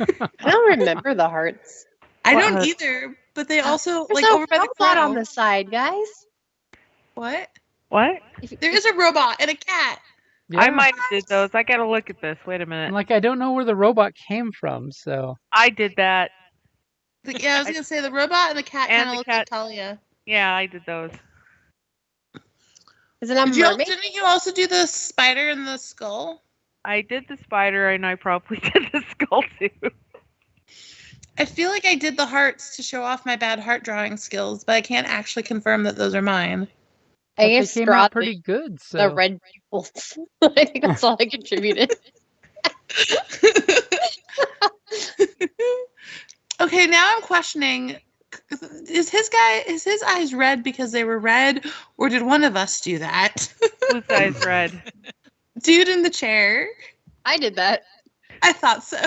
I don't remember the hearts. I What don't heart? either, but they also, There's like, a over by the robot on crow. the side, guys. What? What? There is a robot and a cat. I Yeah. might have did those. I gotta look at this. Wait a minute. And like I don't know where the robot came from, so I did that. Yeah, I was going to say the robot and the cat And kind of the look cat. like Talia. Yeah, I did those. Is it a mermaid? Didn't you also do the spider and the skull? I did the spider, and I probably did the skull too. I feel like I did the hearts to show off my bad heart drawing skills, but I can't actually confirm that those are mine. I but they guess came draw out pretty good. the So red pupils. I think that's all I contributed. Okay, now I'm questioning, is his eyes red because they were red, or did one of us do that? Whose eyes red? Dude in the chair. I did that. I thought so.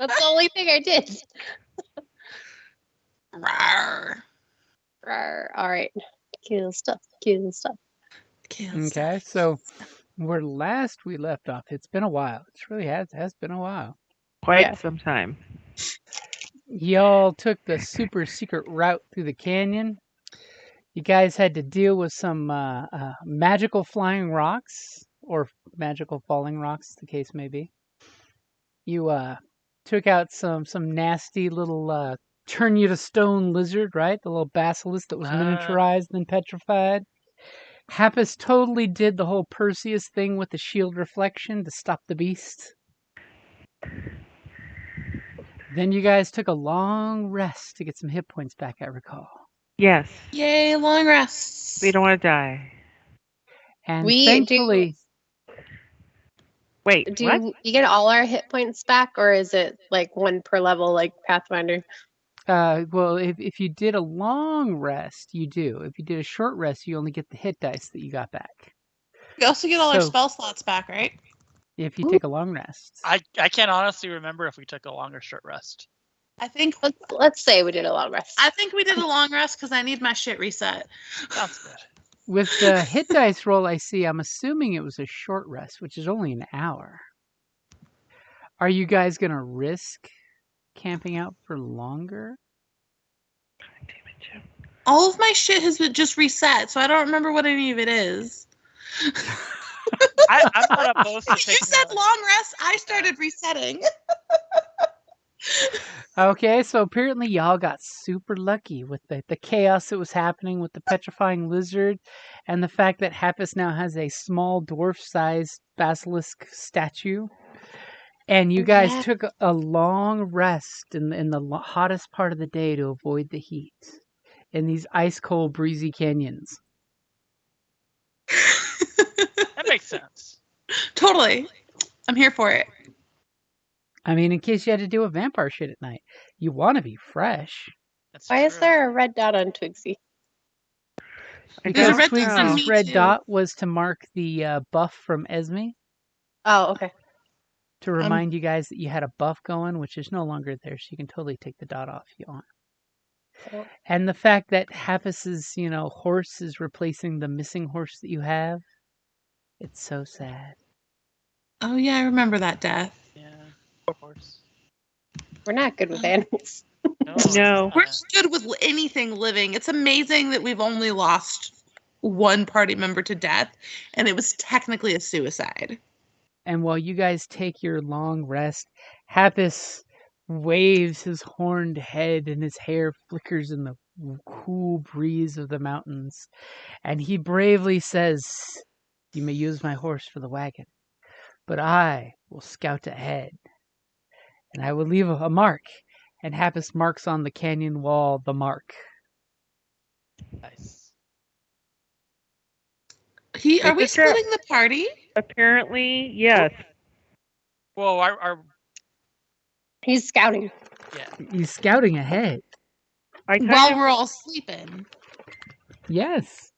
That's the only thing I did. Rawr. Rawr. All right. Cool stuff. Cool stuff. Kill okay, stuff. so where last we left off, it's been a while. It really has been a while. Quite Yeah. some time. Y'all took the super secret route through the canyon. You guys had to deal with some magical flying rocks, or magical falling rocks, the case may be. You took out some nasty little turn you to stone lizard, right? The little basilisk that was miniaturized and petrified. Happus totally did the whole Perseus thing with the shield reflection to stop the beast. Then you guys took a long rest to get some hit points back, I recall. Yes. Yay, long rests. We don't want to die. And We thankfully, Wait, Do what? you get all our hit points back, or is it like one per level, like Pathfinder? well, if you did a long rest, you do. If you did a short rest, you only get the hit dice that you got back. We also get all our So- spell slots back, right? If you take a long rest. I can't honestly remember if we took a long or short rest. I think Let's say we did a long rest. we did a long rest because I need my shit reset. Sounds good. With the hit dice roll I see, I'm assuming it was a short rest, which is only an hour. Are you guys going to risk camping out for longer? All of my shit has been just reset, so I don't remember what any of it is. I'm not opposed to You taking said a- long rest, I started resetting. Okay, so apparently y'all got super lucky with the chaos that was happening with the petrifying lizard and the fact that Happus now has a small dwarf-sized basilisk statue. And you guys Yeah. took a long rest in the hottest part of the day to avoid the heat in these ice-cold, breezy canyons. That makes sense. Totally. I'm here for it. I mean, in case you had to do a vampire shit at night, you want to be fresh. That's Why is true. there a red dot on Twigsy? I There's a Because red dot on Twigsy's me, red too. dot was to mark the buff from Esme, Oh, okay. to remind you guys that you had a buff going, which is no longer there, so you can totally take the dot off if you want. Cool. And the fact that Happus's, horse is replacing the missing horse that you have, it's so sad. Oh yeah, I remember that death. Yeah. Of course. We're not good with animals. No. We're good with anything living. It's amazing that we've only lost one party member to death, and it was technically a suicide. And while you guys take your long rest, Happus waves his horned head and his hair flickers in the cool breeze of the mountains. And he bravely says, "You may use my horse for the wagon, but I will scout ahead. And I will leave a mark." And Happus marks on the canyon wall the mark. Nice. Are we Look at that. splitting the party? Apparently, yes. Whoa, our He's scouting. yeah. He's scouting ahead. I kind While of, we're all sleeping. Yes.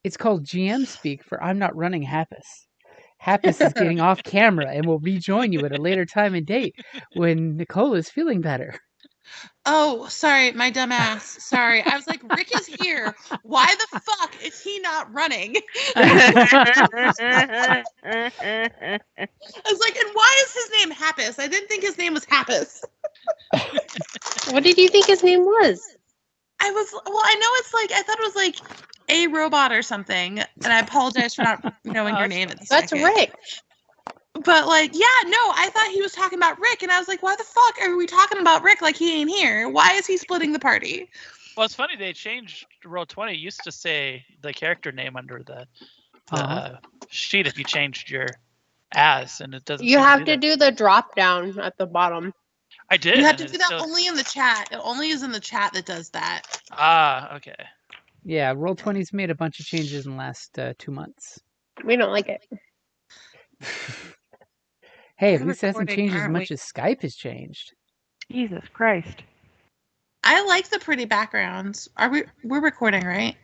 It's called GM speak for I'm not running Happus. Happus is getting off camera and will rejoin you at a later time and date when Nicole is feeling better. Oh, sorry, my dumb ass. Sorry. I was like, Rick is here. Why the fuck is he not running? I was like, and why is his name Happus? I didn't think his name was Happus. What did you think his name was? I know it's like, I thought it was like a robot or something. And I apologize for not knowing your name at the That's second. Rick. But like, yeah, no, I thought he was talking about Rick. And I was like, why the fuck are we talking about Rick like he ain't here? Why is he splitting the party? Well, it's funny they changed Roll20. It used to say the character name under the sheet if you changed your as, and it doesn't. You seem have do to that. do the drop down at the bottom. I did. You have and to it do that still- only in the chat. It only is in the chat that does that. Ah, okay. Yeah, Roll20's made a bunch of changes in the last 2 months. We don't like it. Hey, at We're least it hasn't recording, changed as aren't much we? as Skype has changed. Jesus Christ. I like the pretty backgrounds. We're recording, right?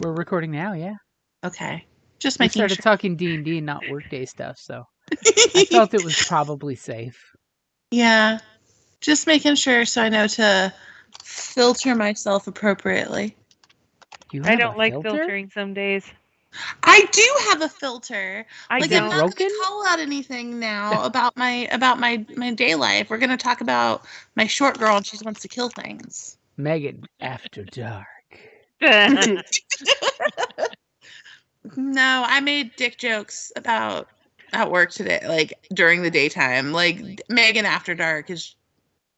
We're recording now, yeah. Okay. Just We making started sure. talking D&D and not workday stuff, so I felt it was probably safe. Yeah. Just making sure so I know to filter myself appropriately. You I have don't a like filter? filtering some days. I do have a filter. I Like Is it I'm don't. not broken? gonna call out anything now about my day life. We're gonna talk about my short girl and she wants to kill things. Megan, after dark. No, I made dick jokes about at work today, like during the daytime. Like Megan After Dark is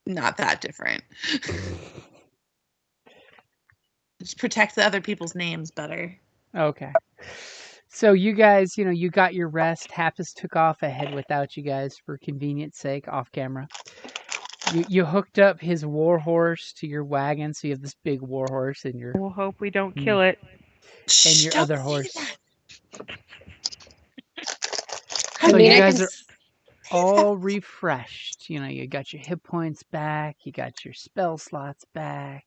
not that different. Just protect the other people's names better. Okay. So you guys, you got your rest. Happus took off ahead without you guys for convenience sake, off camera. You hooked up his war horse to your wagon, so you have this big war horse and your We'll hope we don't kill it. Shh, your don't other say horse. that. So mean, you I guys can are all refreshed. You got your hit points back. You got your spell slots back.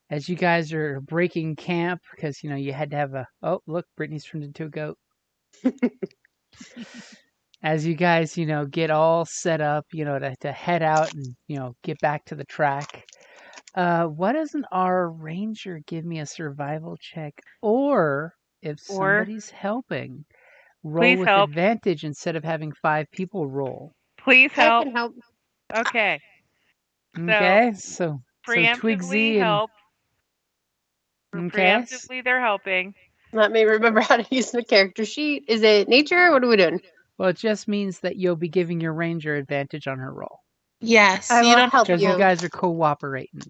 As you guys are breaking camp, because you had to have a. Oh, look, Brittany's turned into a goat. As you guys, get all set up, to head out and get back to the track. Why doesn't our ranger give me a survival check, or if Or- somebody's helping, roll Please with help. advantage instead of having 5 people roll? Please I help. can help. Okay. Okay, so Preemptively Twigsy and help. okay, Preemptively they're helping. Let me remember how to use the character sheet. Is it nature? What are we doing? well, it just means that you'll be giving your ranger advantage on her roll Yes, I you will don't help because you. you guys are cooperating.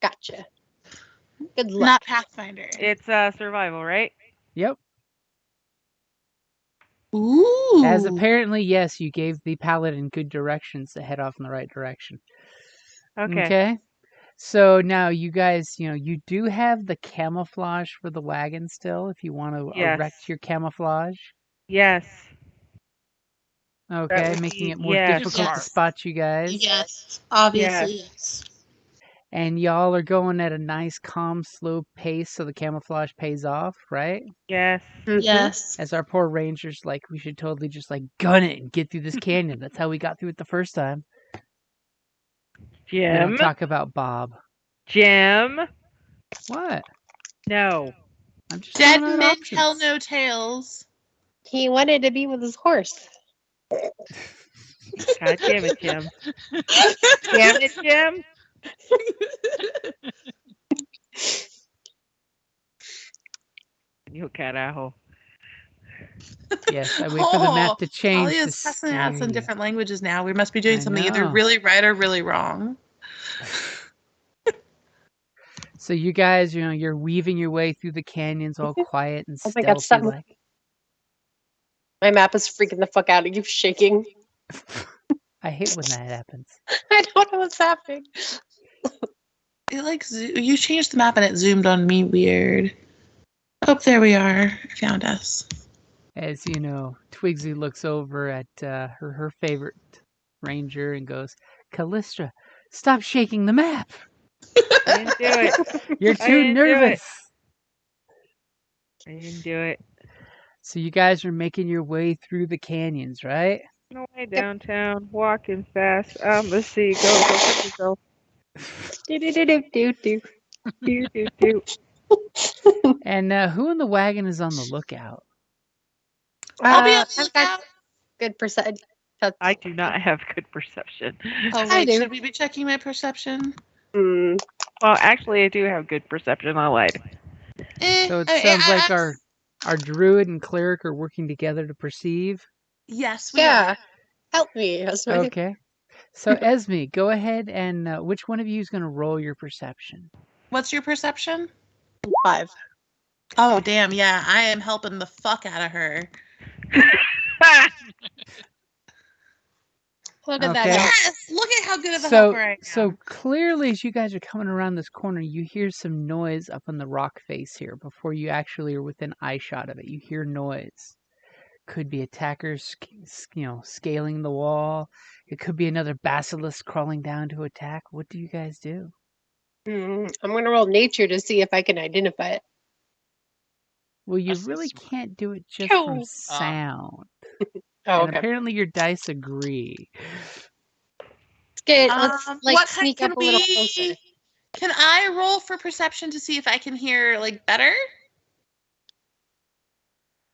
Gotcha. Good luck. not Pathfinder. It's survival, right? Yep. Ooh. As apparently, yes, you gave the paladin good directions to head off in the right direction. Okay. So now you guys, you do have the camouflage for the wagon still if you want to Yes. erect your camouflage. Yes. Okay, would making be- it more yes. difficult to Yes. spot you guys. Yes, obviously yes. And y'all are going at a nice, calm, slow pace so the camouflage pays off, right? Yes. Mhm. Yes. As our poor rangers, we should totally just, gun it and get through this canyon. That's how we got through it the first time. We don't Jim. talk about Bob. Jim. What? No. I'm just Dead throwing out men options. tell no tales. He wanted to be with his horse. God damn it, Jim. Damn it, Jim. You carajo. Yes, I wait for the map to change. Talia to is cussing us scare in you. different languages now. We must be doing I something either know. really right or really wrong. So you guys, you're weaving your way through the canyons all quiet and Oh my God, stealthy something- My map is freaking the fuck out. It keeps shaking. I hate when that happens. I don't know what's happening. It you changed the map and it zoomed on me weird. Oh, there we are. It found us. As Twigsy looks over at her favorite ranger and goes, "Callistra, stop shaking the map. I didn't do it. You're I too didn't do it. nervous." I didn't do it. So you guys are making your way through the canyons, right? No way downtown, walking fast. Let's see. Go. Do do do do do do. Do. And who in the wagon is on the lookout? I'll be on the I've got lookout. good percent. I do not have good perception. Oh I wait, do. should we be checking my perception? Mm. Well, actually, I do have good perception. I lied. So it sounds like our druid and cleric are working together to perceive. Yes, we Yeah. are. Help me. Esme. Okay. So Esme, go ahead and which one of you is going to roll your perception? What's your perception? 5. Oh damn, yeah, I am helping the fuck out of her. Look at Okay. that. Yes, look at how good of a helper I am. So clearly, as you guys are coming around this corner, you hear some noise up on the rock face here before you actually are within eye shot of it. You hear noise. Could be attackers, scaling the wall. It could be another basilisk crawling down to attack. What do you guys do? I'm going to roll nature to see if I can identify it. Well, you That's really smart. can't do it just from Oh. sound. Oh, And okay. apparently your dice agree. Let's get, let's what sneak can up a little closer. Can I roll for perception to see if I can hear better?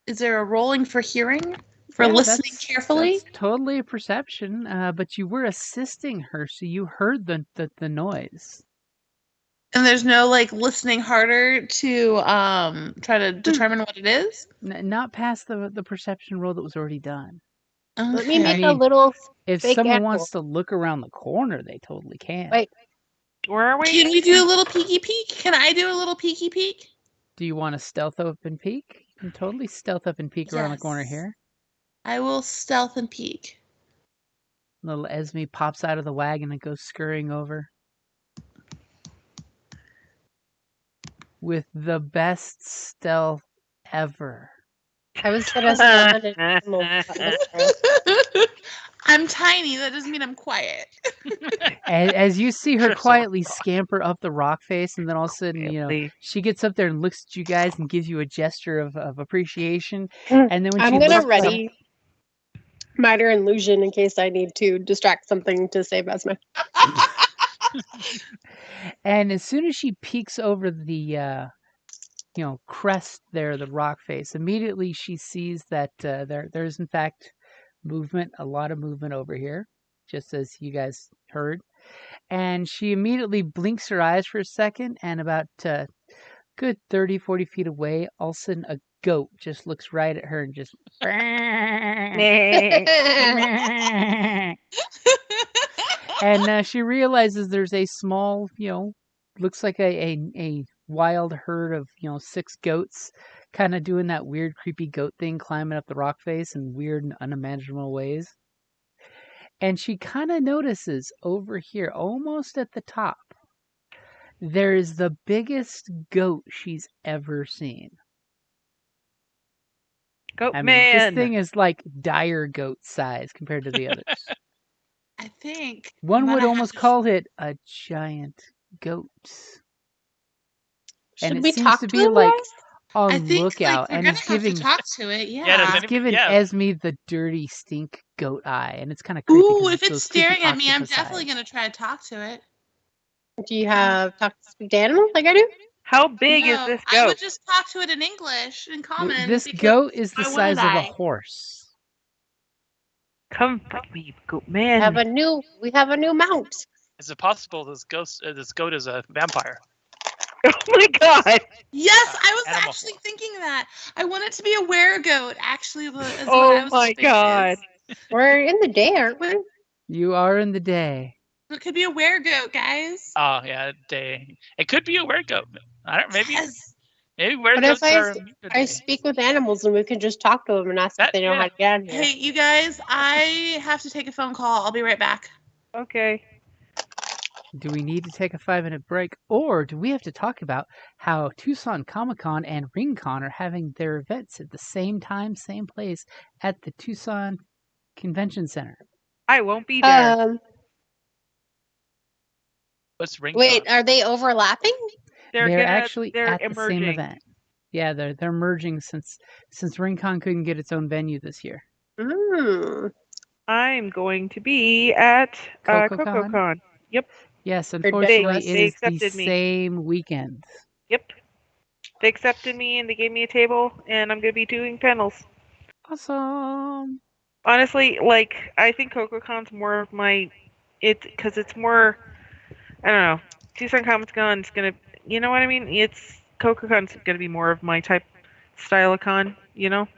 Is there a rolling for hearing? For Yeah, listening carefully? That's totally a perception, but you were assisting her, so you heard the noise. And there's no listening harder to try to determine what it is? Not past the perception roll that was already done. Let me Okay. make I a mean, little. If Fake someone animal. wants to look around the corner, they totally can. Wait. Where are we? Can we do a little peeky peek? Can I do a little peeky peek? Do you want to stealth up and peek? You can totally stealth up and peek around the corner Yes. here. I will stealth and peek. Little Esme pops out of the wagon and goes scurrying over. With the best stealth ever. I was going to summon an animal. I'm tiny. That doesn't mean I'm quiet. As you see her You're so quietly wrong. scamper up the rock face, and then all of a sudden, she gets up there and looks at you guys and gives you a gesture of appreciation. And then when I'm she going to looks back- ready minor illusion in case I need to distract something to save Esme. And as soon as she peeks over the crest there, the rock face, immediately she sees that there's in fact movement, a lot of movement over here, just as you guys heard. And she immediately blinks her eyes for a second, and about good 30, 40 feet away, all of a sudden a goat just looks right at her and just and she realizes there's a small, looks like a wild herd of 6 goats kind of doing that weird creepy goat thing, climbing up the rock face in weird and unimaginable ways. And she kind of notices over here, almost at the top, there is the biggest goat she's ever seen. Goat I mean, man. this thing is like dire goat size compared to the others. I think One I'm would gonna have almost to- call it a giant goat. Should And it we seems talk to to be him, like guys? on I think lookout, we're and gonna it's have giving to talk to it. Yeah. does it's anybody- giving yeah. Esme the dirty stink goat eye, and it's kind of creepy. 'cause Ooh, if those it's staring at me, I'm creepy definitely octopus gonna try to talk to it. Do you have talk to speak to animals like I do? How big is No, this I would goat? just talk to it in English, in eyes. common. This because goat is the why size wouldn't of a I? horse. Come with me, goat We man. have a new mount. Is it possible this goat is a vampire? Oh my god. Yes, I was Animal actually form. thinking that. I want it to be a weregoat, actually. Is what I Oh was my thinking god. is. We're in the day, aren't we? You are in the day. It could be a weregoat, guys. Oh yeah, day. It could be a weregoat. I don't. Maybe Yes. maybe What if weregoats I are. immune to I day. speak with animals and we can just talk to them and ask if they know Yeah. how to get out of here. Hey, you guys, I have to take a phone call. I'll be right back. Okay. Do we need to take a 5-minute break, or do we have to talk about how Tucson Comic-Con and RingCon are having their events at the same time, same place at the Tucson Convention Center? I won't be there. What's ring? Wait, are they overlapping? They're actually they're at emerging. the same event. Yeah, they're merging since RingCon couldn't get its own venue this year. Mm. I'm going to be at CocoCon? CocoCon. Yep, Yes, Dead unfortunately, West. it They is the accepted me. same weekend. Yep. They accepted me and they gave me a table, and I'm gonna be doing panels. Awesome. Honestly, like I think CocoCon's more of my because it's more. I don't know. Tucson Comic Con's gonna. You know what I mean? It's CocoCon's gonna be more of my type style of con. You know?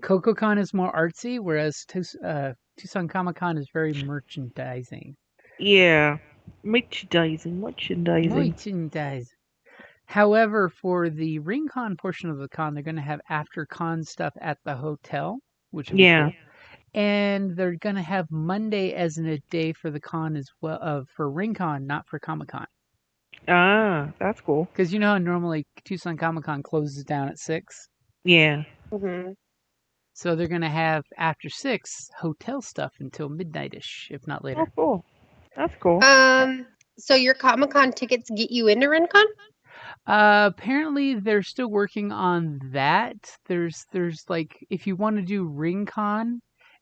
CocoCon is more artsy, whereas Tucson Comic Con is very merchandising. Yeah. Merchandising. Merchandise. However, for the RingCon portion of the con, they're going to have after con stuff at the hotel, which will be Yeah. cool. And they're going to have Monday as a day for the con as well, for RingCon, not for Comic Con. Ah, that's cool. Because you know how normally Tucson Comic Con closes down at 6? Yeah. Mhm. So they're going to have after 6 hotel stuff until midnight-ish, if not Oh, later. cool. That's cool. So your Comic-Con tickets get you into RenCon? Apparently they're still working on that. There's like if you want to do RingCon,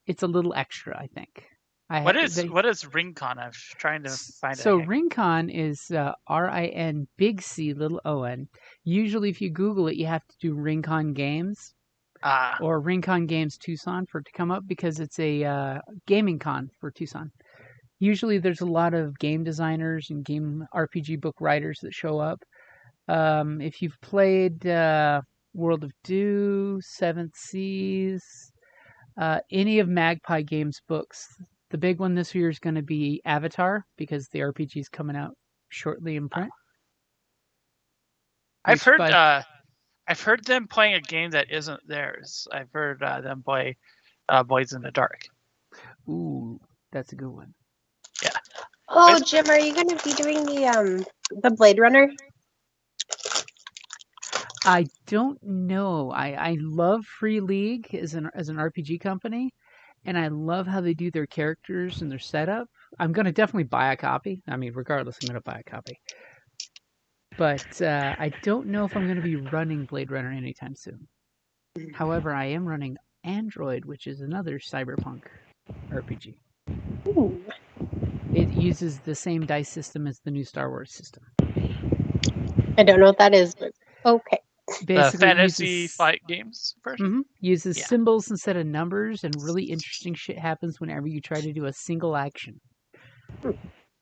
it's a little extra, I think. What is RingCon? I'm trying to find So it. RingCon is RIN big C little ON. Usually if you Google it, you have to do RingCon Games or RingCon Games Tucson for it to come up because it's a gaming con for Tucson. Usually there's a lot of game designers and game RPG book writers that show up. If you've played World of Dew, Seventh Seas, any of Magpie Games books, the big one this year is going to be Avatar because the RPG is coming out shortly in print. I've heard them playing a game that isn't theirs. I've heard them play Boys in the Dark. Ooh, that's a good one. Yeah. Oh, Jim, are you going to be doing the Blade Runner? I don't know. I love Free League as an RPG company, and I love how they do their characters and their setup. I'm going to definitely buy a copy. I mean, regardless, I'm going to buy a copy. But I don't know if I'm going to be running Blade Runner anytime soon. However, I am running Android, which is another cyberpunk RPG. Ooh. It uses the same dice system as the new Star Wars system. I don't know what that is, but okay. The Basically, fantasy fight games version? Uses Yeah. symbols instead of numbers, and really interesting shit happens whenever you try to do a single action.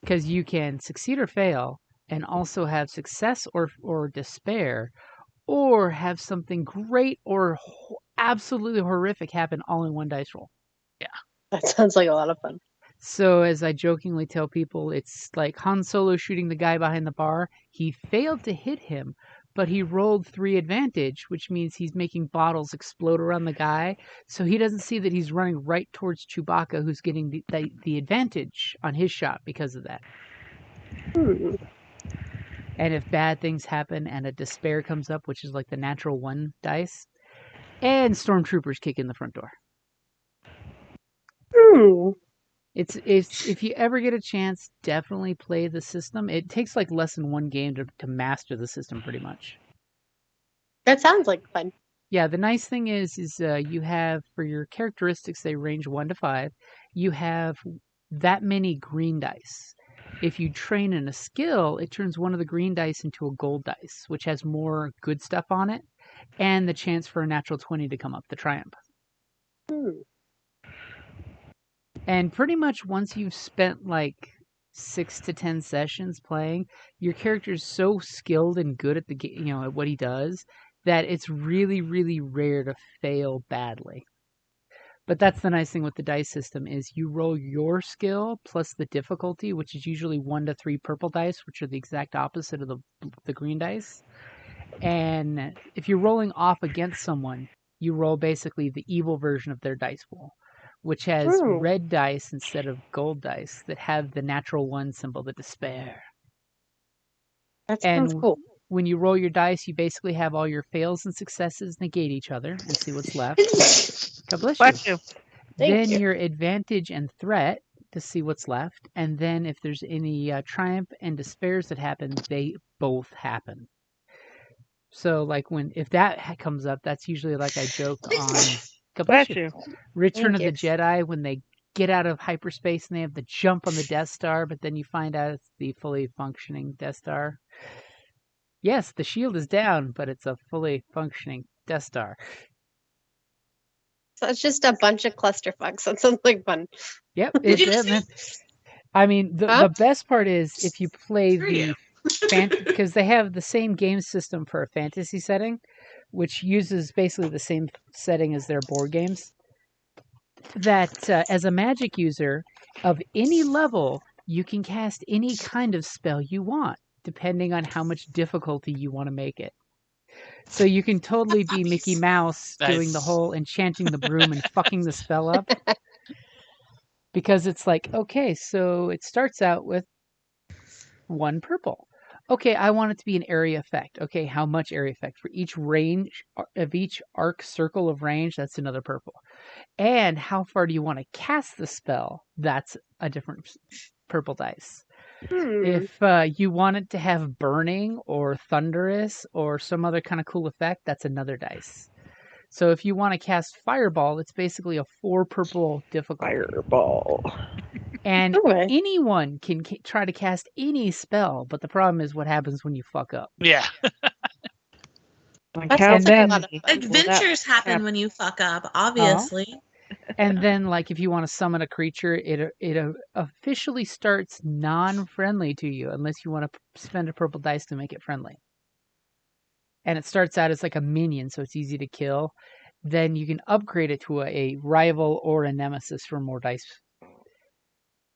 Because you can succeed or fail, and also have success or despair, or have something great or absolutely horrific happen all in one dice roll. That sounds like a lot of fun. So, as I jokingly tell people, it's like Han Solo shooting the guy behind the bar. He failed to hit him, but he rolled 3 advantage, which means he's making bottles explode around the guy. So he doesn't see that he's running right towards Chewbacca, who's getting the advantage on his shot because of that. And if bad things happen and a despair comes up, which is like the natural 1 dice, and stormtroopers kick in the front door. It's if you ever get a chance, definitely play the system. It takes like less than 1 game to master the system, pretty much. That sounds like fun. Yeah, the nice thing is you have, for your characteristics, they range 1 to 5. You have that many green dice. If you train in a skill, it turns one of the green dice into a gold dice, which has more good stuff on it, and the chance for a natural 20 to come up, the triumph. And pretty much once you've spent like 6 to 10 sessions playing, your character's so skilled and good at at what he does that it's really, really rare to fail badly. But that's the nice thing with the dice system is you roll your skill plus the difficulty, which is usually 1 to 3 purple dice, which are the exact opposite of the green dice. And if you're rolling off against someone, you roll basically the evil version of their dice pool, which has red dice instead of gold dice that have the natural 1 symbol, the despair. That sounds cool. When you roll your dice, you basically have all your fails and successes negate each other and see what's left. God bless you. Then your advantage and threat to see what's left. And then if there's any triumph and despairs that happen, they both happen. So like if that comes up, that's usually like I joke on God bless you. Return of the Jedi when they get out of hyperspace and they have to jump on the Death Star, but then you find out it's the fully functioning Death Star. Yes, the shield is down, but it's a fully functioning Death Star. So it's just a bunch of clusterfucks. That sounds like fun. Yep. Did you It's, just say I mean, the Huh? best part is if you play for the you? because they have the same game system for a fantasy setting, which uses basically the same setting as their board games. That as a magic user of any level, you can cast any kind of spell you want, depending on how much difficulty you want to make it. So you can totally be Mickey Mouse doing the Nice. whole enchanting the broom and fucking the spell up. Because it's like, okay, so it starts out with 1 purple. Okay, I want it to be an area effect. Okay, how much area effect? For each range of each arc circle of range, that's another purple. And how far do you want to cast the spell? That's a different purple dice. If you want it to have burning or thunderous or some other kind of cool effect, that's another dice. So if you want to cast fireball, it's basically a 4 purple difficulty. Fireball. And Okay. anyone can try to cast any spell, but the problem is what happens when you fuck up. Yeah. That sounds like a lot of fun. Adventures happen when you fuck up, obviously. And then, like, if you want to summon a creature, it officially starts non-friendly to you unless you want to spend a purple dice to make it friendly. And it starts out as like a minion, so it's easy to kill. Then you can upgrade it to a rival or a nemesis for more dice.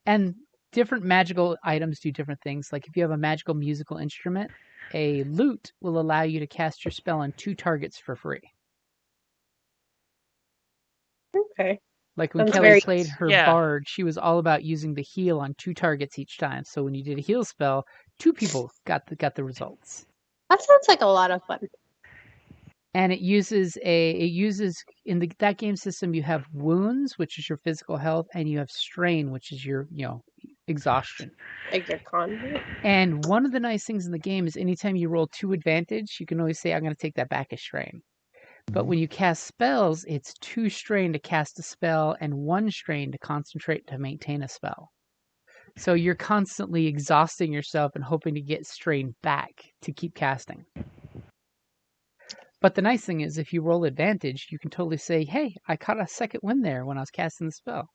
And different magical items do different things. Like if you have a magical musical instrument, a lute will allow you to cast your spell on 2 targets for free. Okay. Like when Sounds Kelly very- played her Yeah. bard, she was all about using the heal on 2 targets each time. So when you did a heal spell, 2 people got the results. That sounds like a lot of fun. And it uses in that game system you have wounds, which is your physical health, and you have strain, which is your exhaustion. Like your con. And one of the nice things in the game is anytime you roll 2 advantage, you can always say, I'm going to take that back as strain. But when you cast spells, it's 2 strain to cast a spell and 1 strain to concentrate to maintain a spell. So you're constantly exhausting yourself and hoping to get strain back to keep casting. But the nice thing is if you roll advantage, you can totally say, hey, I caught a second win there when I was casting the spell.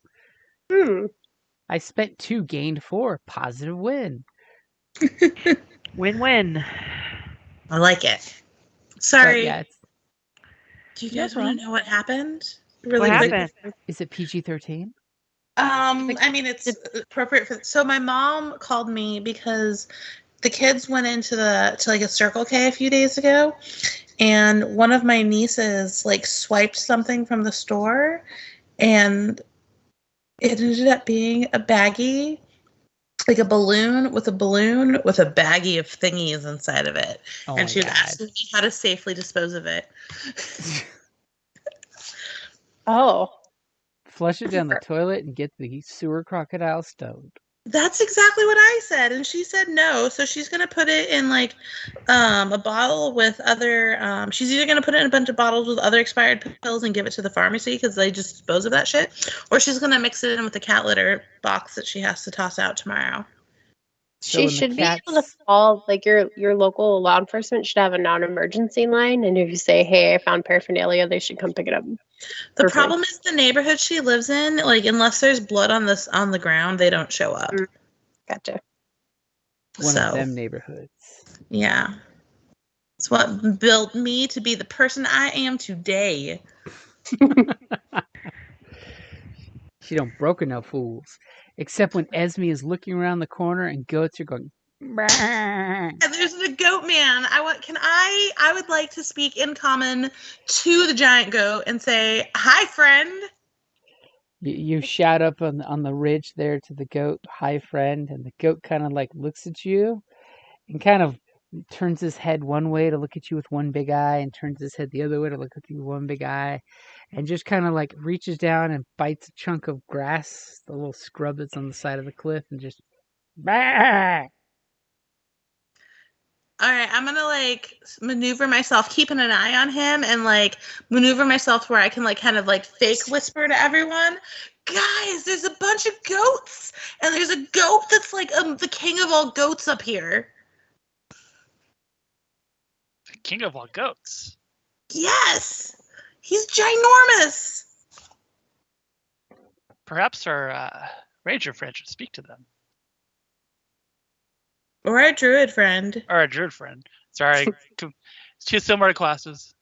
I spent 2, gained 4, positive win. Win-win. I like it. But Sorry. yeah, Do you No guys want problem. to know what happened? Really What quick. happened? is it PG-13? I mean, it's appropriate for. So my mom called me because the kids went into like a Circle K a few days ago, and one of my nieces like swiped something from the store, and it ended up being a baggie, like a balloon with a baggie of thingies inside of it, Oh and my she was God. asking me how to safely dispose of it. Oh. Flush it down the toilet and get the sewer crocodile stoned. That's exactly what I said, and she said no. So she's gonna put it in like a bottle with other. She's either gonna put it in a bunch of bottles with other expired pills and give it to the pharmacy because they just dispose of that shit, or she's gonna mix it in with the cat litter box that she has to toss out tomorrow. So She when the should be able to cats- call, like your local law enforcement should have a non-emergency line, and if you say, "Hey, I found paraphernalia," they should come pick it up. The Perfect. problem is the neighborhood she lives in. Like unless there's blood on the ground, they don't show up. Gotcha. One So of them neighborhoods. yeah, it's what built me to be the person I am today. She don't broken no fools. Except when Esme is looking around the corner and goats are going. "Brrr." And there's the goat man. I would like to speak in common to the giant goat and say, "Hi, friend." You shout up on the ridge there to the goat, "Hi, friend," and the goat kind of like looks at you and kind of turns his head one way to look at you with one big eye and turns his head the other way to look at you with one big eye and just kind of like reaches down and bites a chunk of grass, the little scrub that's on the side of the cliff, and just "Bah!" all right, I'm gonna like maneuver myself, keeping an eye on him, and like maneuver myself where I can like kind of like fake whisper to everyone, guys, there's a bunch of goats, and there's a goat that's like the king of all goats up here. The king of all goats. Yes, he's ginormous. Perhaps our ranger friend should speak to them. Or a druid friend. Or a druid friend. Sorry, two similar classes.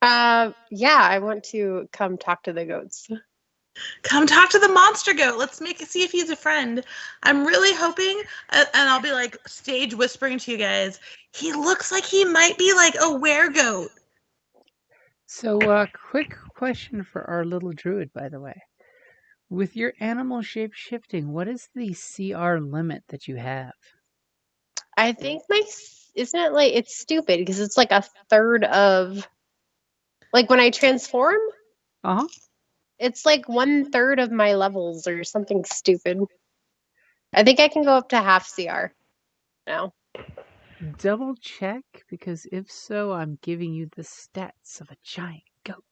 Yeah, I want to come talk to the goats. Come talk to the monster goat. Let's see if he's a friend. I'm really hoping, and I'll be like stage whispering to you guys, he looks like he might be like a weregoat. So, quick question for our little druid, by the way. With your animal shape shifting, what is the CR limit that you have? I think isn't it like, it's stupid because it's like a third of, like when I transform, Uh-huh. it's like 1/3 of my levels or something stupid. I think I can go up to half CR now. Double check, because if so, I'm giving you the stats of a giant goat.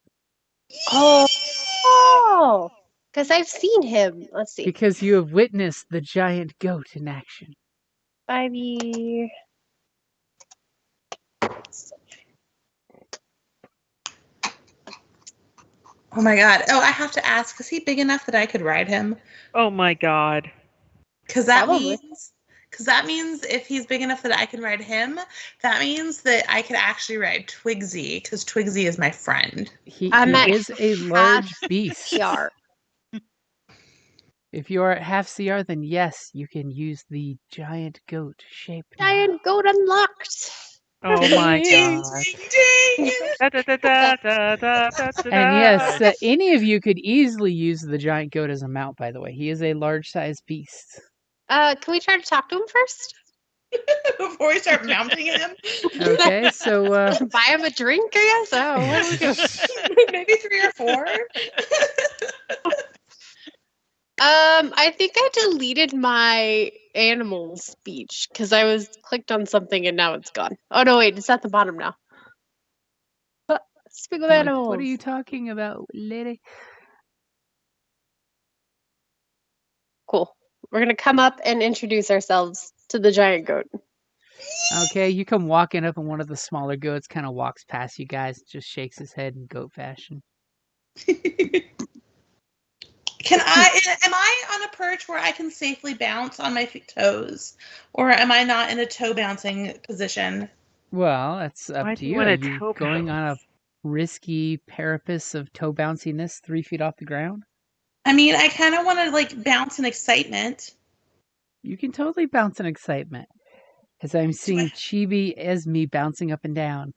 Oh, because I've seen him. Let's see. Because you have witnessed the giant goat in action. 5e. Oh my god. Oh, I have to ask, is he big enough that I could ride him? Oh my god. Because that Probably. means if he's big enough that I can ride him, that means that I could actually ride Twigsy, because Twigsy is my friend. He I'm at is a large half beast. CR. If you are at half CR, then yes, you can use the giant goat shape now. Giant goat unlocked. Oh my Ding, god. Ding! Da, da, da, da, da, da, da, da, And yes, da. any of you could easily use the giant goat as a mount, by the way. He is a large-sized beast. Can we try to talk to him first? Before we start mounting him. Okay, so Buy him a drink, I guess. Oh, what do we do? Maybe 3 or 4. I think I deleted my animal speech because I was clicked on something and now it's gone. Oh no, wait, it's at the bottom now. Speak with animals. what are you talking about, lady? Cool. We're gonna come up and introduce ourselves to the giant goat. Okay, you come walking up and one of the smaller goats kind of walks past you guys, just shakes his head in goat fashion. Am I on a perch where I can safely bounce on my toes? Or am I not in a toe bouncing position? Well, that's Why up do to you you. Are want a you toe going on a bounce? risky parapet of toe bounciness 3 feet off the ground? I mean, I kind of want to like bounce in excitement. You can totally bounce in excitement. As I'm seeing Chibi Esme bouncing up and down.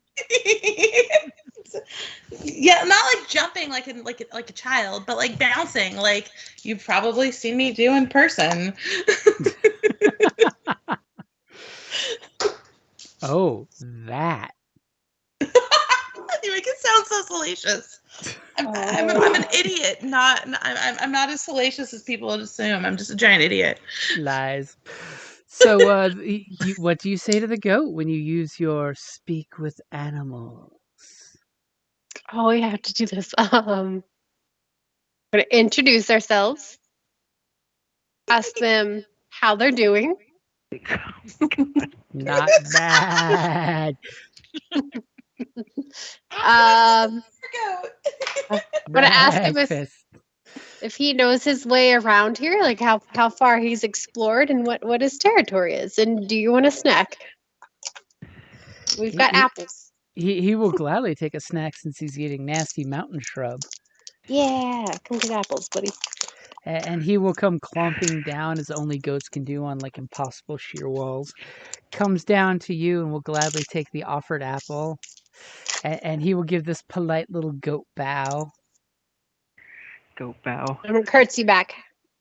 Yeah, not like jumping like a child, but like bouncing, like you've probably seen me do in person. Oh, that. You make it sound so salacious. I'm an idiot. I'm not as salacious as people would assume. I'm just a giant idiot. Lies. So, what do you say to the goat when you use your speak with animals? Oh, we have to do this. We're gonna introduce ourselves. Ask them how they're doing. Not bad. I'm gonna ask him Breakfast. if he knows his way around here, like how far he's explored and what his territory is. And do you want a snack? We've got apples. He will gladly take a snack since he's eating nasty mountain shrub. Yeah, come get apples, buddy. And he will come clomping down as only goats can do on like impossible sheer walls. Comes down to you and will gladly take the offered apple. And he will give this polite little goat bow. Goat bow. I'm gonna curtsy back.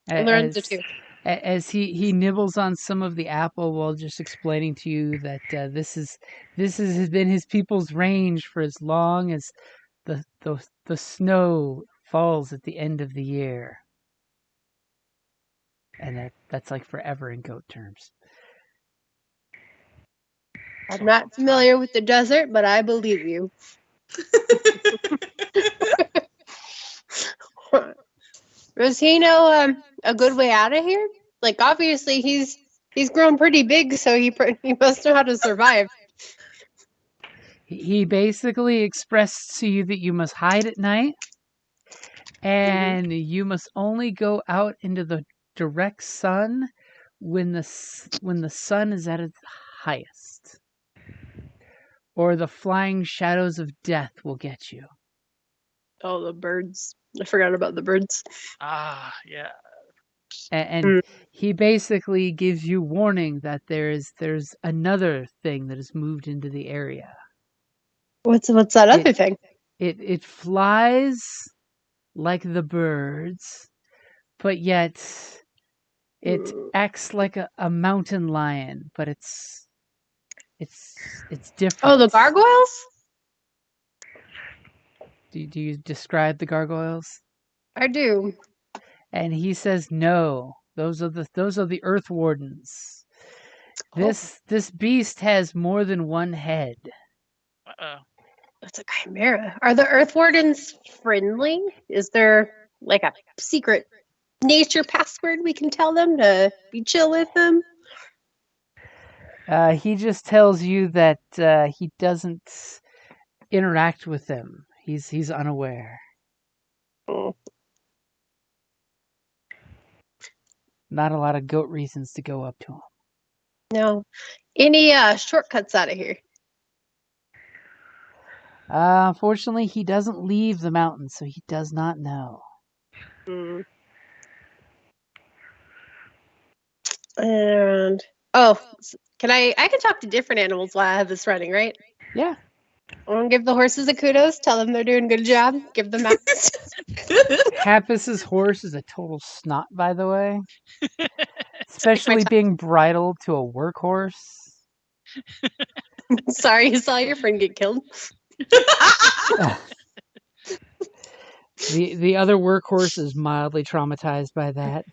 Lorenzo too. As he nibbles on some of the apple while just explaining to you that this has been his people's range for as long as the snow falls at the end of the year. And that's like forever in goat terms. I'm not familiar with the desert, but I believe you. Does he know a good way out of here? Like, obviously, he's grown pretty big, so he must know how to survive. He basically expressed to you that you must hide at night, and you must only go out into the direct sun when the sun is at its highest, or the flying shadows of death will get you. Oh, the birds! I forgot about the birds. Ah, yeah. And he basically gives you warning that there's another thing that has moved into the area. What's that other thing? It flies like the birds, but yet it acts like a mountain lion, but it's different. Oh, the gargoyles? Do you describe the gargoyles? I do. And he says no. Those are the earth wardens. This beast has more than one head. Uh-oh. That's a chimera. Are the earth wardens friendly? Is there like a secret nature password we can tell them to be chill with them? He just tells you that he doesn't interact with them. He's unaware. Oh. Not a lot of goat reasons to go up to him. No. Any shortcuts out of here? Unfortunately, he doesn't leave the mountains, so he does not know. And can I can talk to different animals while I have this running, right? Yeah. I want to give the horses a kudos, tell them they're doing a good job, give them mountains. Happus's horse is a total snot, by the way. Especially being bridled to a workhorse. Sorry, you saw your friend get killed. The other workhorse is mildly traumatized by that.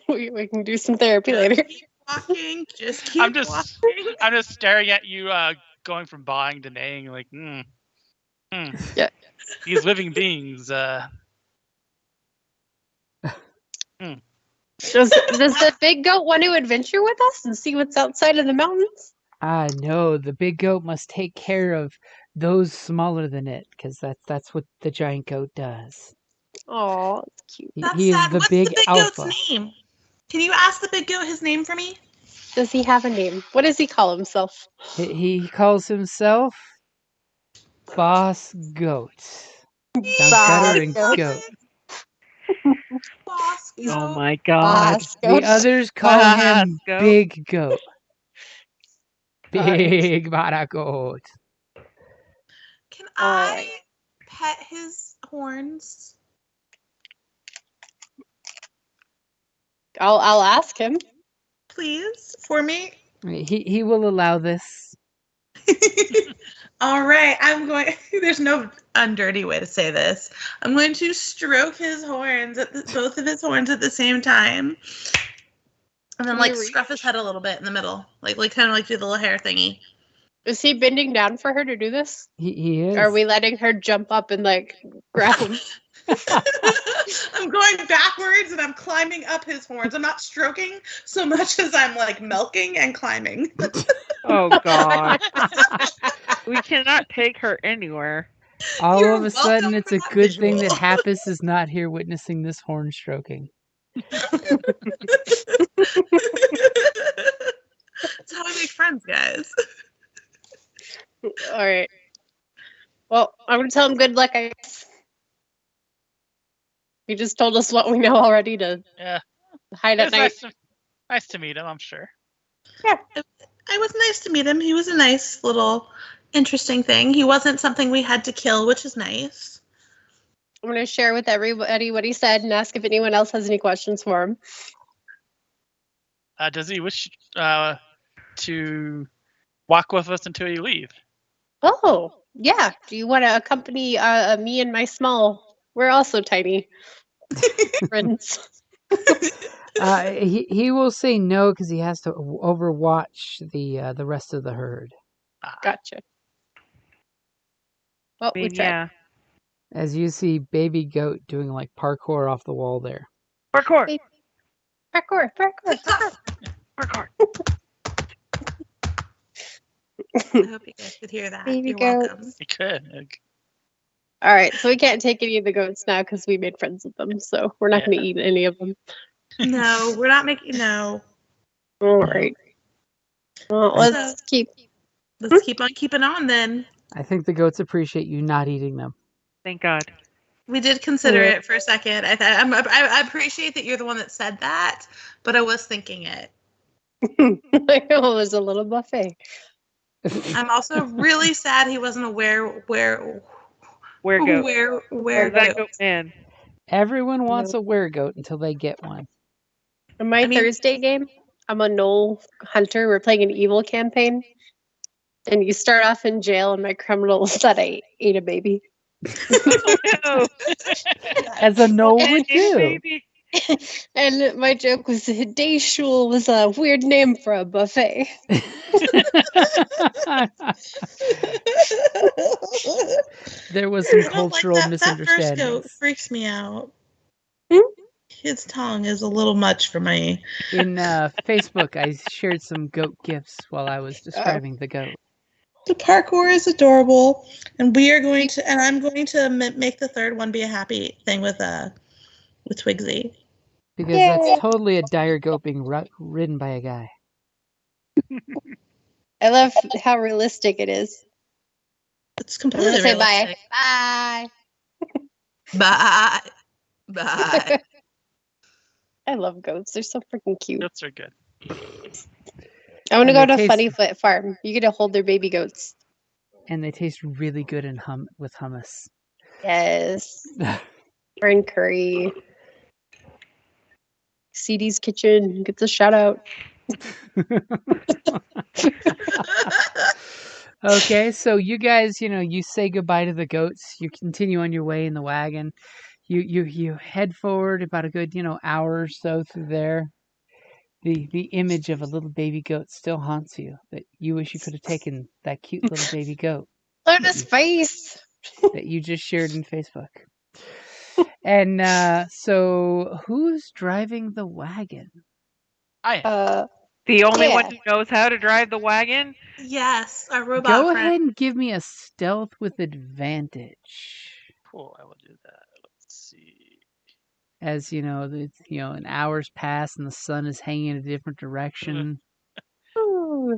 we can do some therapy later. Keep walking. Just keep walking. I'm just staring at you, going from bawing to neighing, like, Yeah. These living beings. Does the big goat want to adventure with us and see what's outside of the mountains? No, the big goat must take care of those smaller than it, because that's what the giant goat does. Oh, it's cute. That's He is sad. the What's big the big alpha. goat's name? Can you ask the big goat his name for me? Does he have a name? What does he call himself? He calls himself Boss Goat. Sounds better in goat. Boss goat. Oh my god. Boss goat. The others call him Goat. Big Goat. Big Bada Goat. Can I pet his horns? I'll ask him. Please, for me? He will allow this. All right, I'm going. There's no undirty way to say this. I'm going to stroke his horns both of his horns at the same time, and then Can you scruff his head a little bit in the middle, like kind of do the little hair thingy. Is he bending down for her to do this? He is. Or are we letting her jump up and grab him? I'm going backwards and I'm climbing up his horns. I'm not stroking so much as I'm milking and climbing. Oh god. We cannot take her anywhere. All You're of a sudden, welcome it's for a that good thing visual. that Happus is not here witnessing this horn stroking. That's how we make friends, guys. All right. Well, I'm going to tell him good luck, I guess. He just told us what we know already to hide at It's night. nice to meet him, I'm sure. It was nice to meet him. He was a nice little interesting thing. He wasn't something we had to kill, which is nice. I'm going to share with everybody what he said and ask if anyone else has any questions for him. Does he wish to walk with us until you leave? Oh, yeah. Do you want to accompany me and my small? We're also tiny friends. He will say no because he has to overwatch the rest of the herd. Gotcha. Well, I we mean, tried. yeah. As you see, baby goat doing like parkour off the wall there. Parkour. Parkour. Parkour. I hope you guys could hear that. Baby You're goat. welcome. You could. All right, so we can't take any of the goats now because we made friends with them. So we're not going to eat any of them. No, we're not making. No. All right. Well, let's keep. Let's keep on keeping on then. I think the goats appreciate you not eating them. Thank God. We did consider it for a second. I appreciate that you're the one that said that, but I was thinking it. Like, oh, it was a little buffet. I'm also really sad he wasn't aware where That goat. goat man. Everyone wants a weregoat until they get one. In my Thursday game, I'm a Knoll hunter. We're playing an evil campaign. And you start off in jail, and my criminal said I ate a baby. No. As a Knoll would do. Baby. And my joke was Day Shul was a weird name for a buffet. There was some I don't like cultural that. That first goat misunderstandings. freaks me out. Hmm? His tongue is a little much for me. In Facebook, I shared some goat gifs while I was describing the goat. The parkour is adorable, and we are going to, and I'm going to make the third one be a happy thing with Twigsy. Because that's totally a dire goat being ridden by a guy. I love how realistic it is. It's I'm completely gonna say realistic. bye. Bye. Bye. I love goats. They're so freaking cute. Goats are good. I want to And go they to taste- Funny Foot Farm. You get to hold their baby goats. And they taste really good in with hummus. Yes. Or in curry. CD's Kitchen gets a shout out. Okay, so you guys, you say goodbye to the goats. You continue on your way in the wagon. You head forward about a good, hour or so through there. The image of a little baby goat still haunts you. That you wish you could have taken that cute little baby goat Look at his face. that you just shared in Facebook. And so, who's driving the wagon? I am. The only one Yeah. who knows how to drive the wagon. Yes, our robot Go friend. ahead and give me a stealth with advantage. Cool. I will do that. Let's see. As an hour's pass and the sun is hanging in a different direction. Ooh.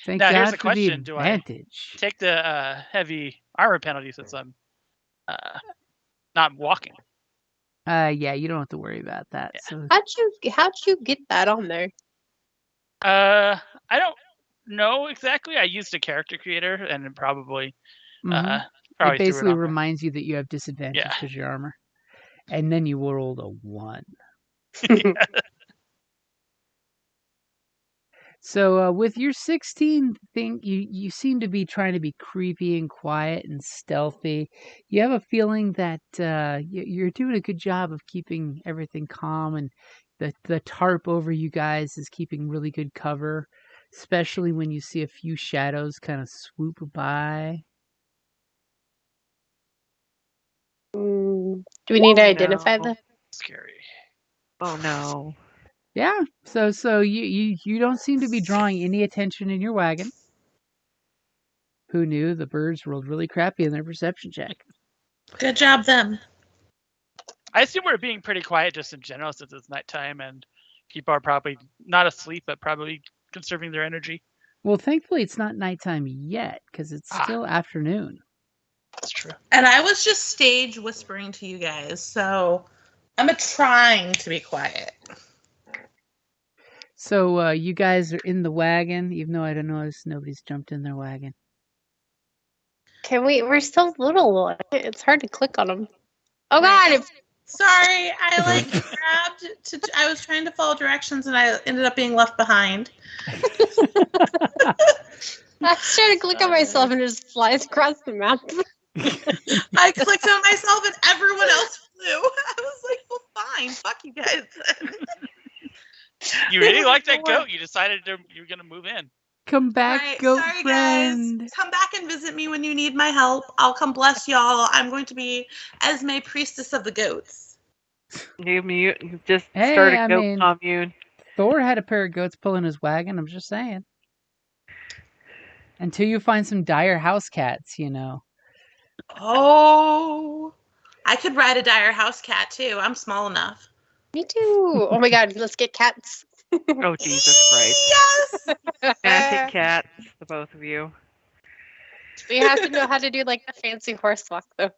Thank Now, God here's the for the question, do I advantage. Take the heavy armor penalty since I'm not walking. Yeah, you don't have to worry about that. Yeah. So How'd you get that on there? I don't know exactly. I used a character creator and it probably mhm. probably It threw basically on there. reminds you that you have disadvantage Yeah. because your armor. And then you rolled a 1. So with your 16 thing, you seem to be trying to be creepy and quiet and stealthy. You have a feeling that you're doing a good job of keeping everything calm, and the tarp over you guys is keeping really good cover, especially when you see a few shadows kind of swoop by. Do we need to Oh, identify no. them? Scary. Oh no. Yeah, so you don't seem to be drawing any attention in your wagon. Who knew? The birds rolled really crappy in their perception check. Good job, them. I assume we're being pretty quiet just in general since it's nighttime and people are probably not asleep but probably conserving their energy. Well, thankfully it's not nighttime yet because it's still afternoon. That's true. And I was just stage whispering to you guys, so I'm trying to be quiet. So you guys are in the wagon, even though I don't notice nobody's jumped in their wagon. Can we? We're still little. It's hard to click on them. Oh God! Sorry, I grabbed I was trying to follow directions and I ended up being left behind. I was trying to click on myself and it just flies across the map. I clicked on myself and everyone else I was like, well, fine, fuck you guys. You really like that goat. You decided you're gonna move in. Come back, Right, goat sorry friend. guys. Come back and visit me when you need my help. I'll come bless y'all. I'm going to be Esme, priestess of the goats. You just Hey, start a I goat mean- commune. Thor had a pair of goats pulling his wagon. I'm just saying. Until you find some dire house cats, you know. Oh, I could ride a dire house cat too. I'm small enough. Me too. Oh my god, let's get cats. Oh, Jesus Christ. Yes. Fancy cats, the both of you. We have to know how to do like the fancy horse walk though.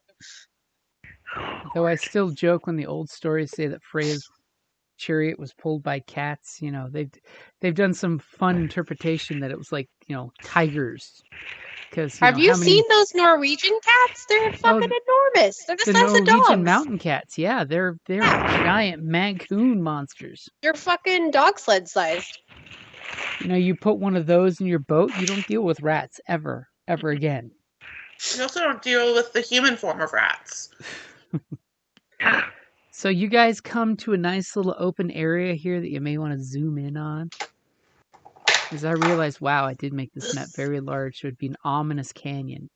Though I still joke when the old stories say that Freya's chariot was pulled by cats. You know, they've done some fun interpretation that it was like, you know, tigers. Because Have you seen those Norwegian cats? They're fucking enormous. They're the the size of Norwegian dogs. mountain cats? Yeah, they're giant Mancoon monsters. They're fucking dog sled sized. You know, you put one of those in your boat, you don't deal with rats ever again. You also don't deal with the human form of rats. So you guys come to a nice little open area here that you may want to zoom in on. As I realized, wow, I did make this map very large. So it'd be an ominous canyon.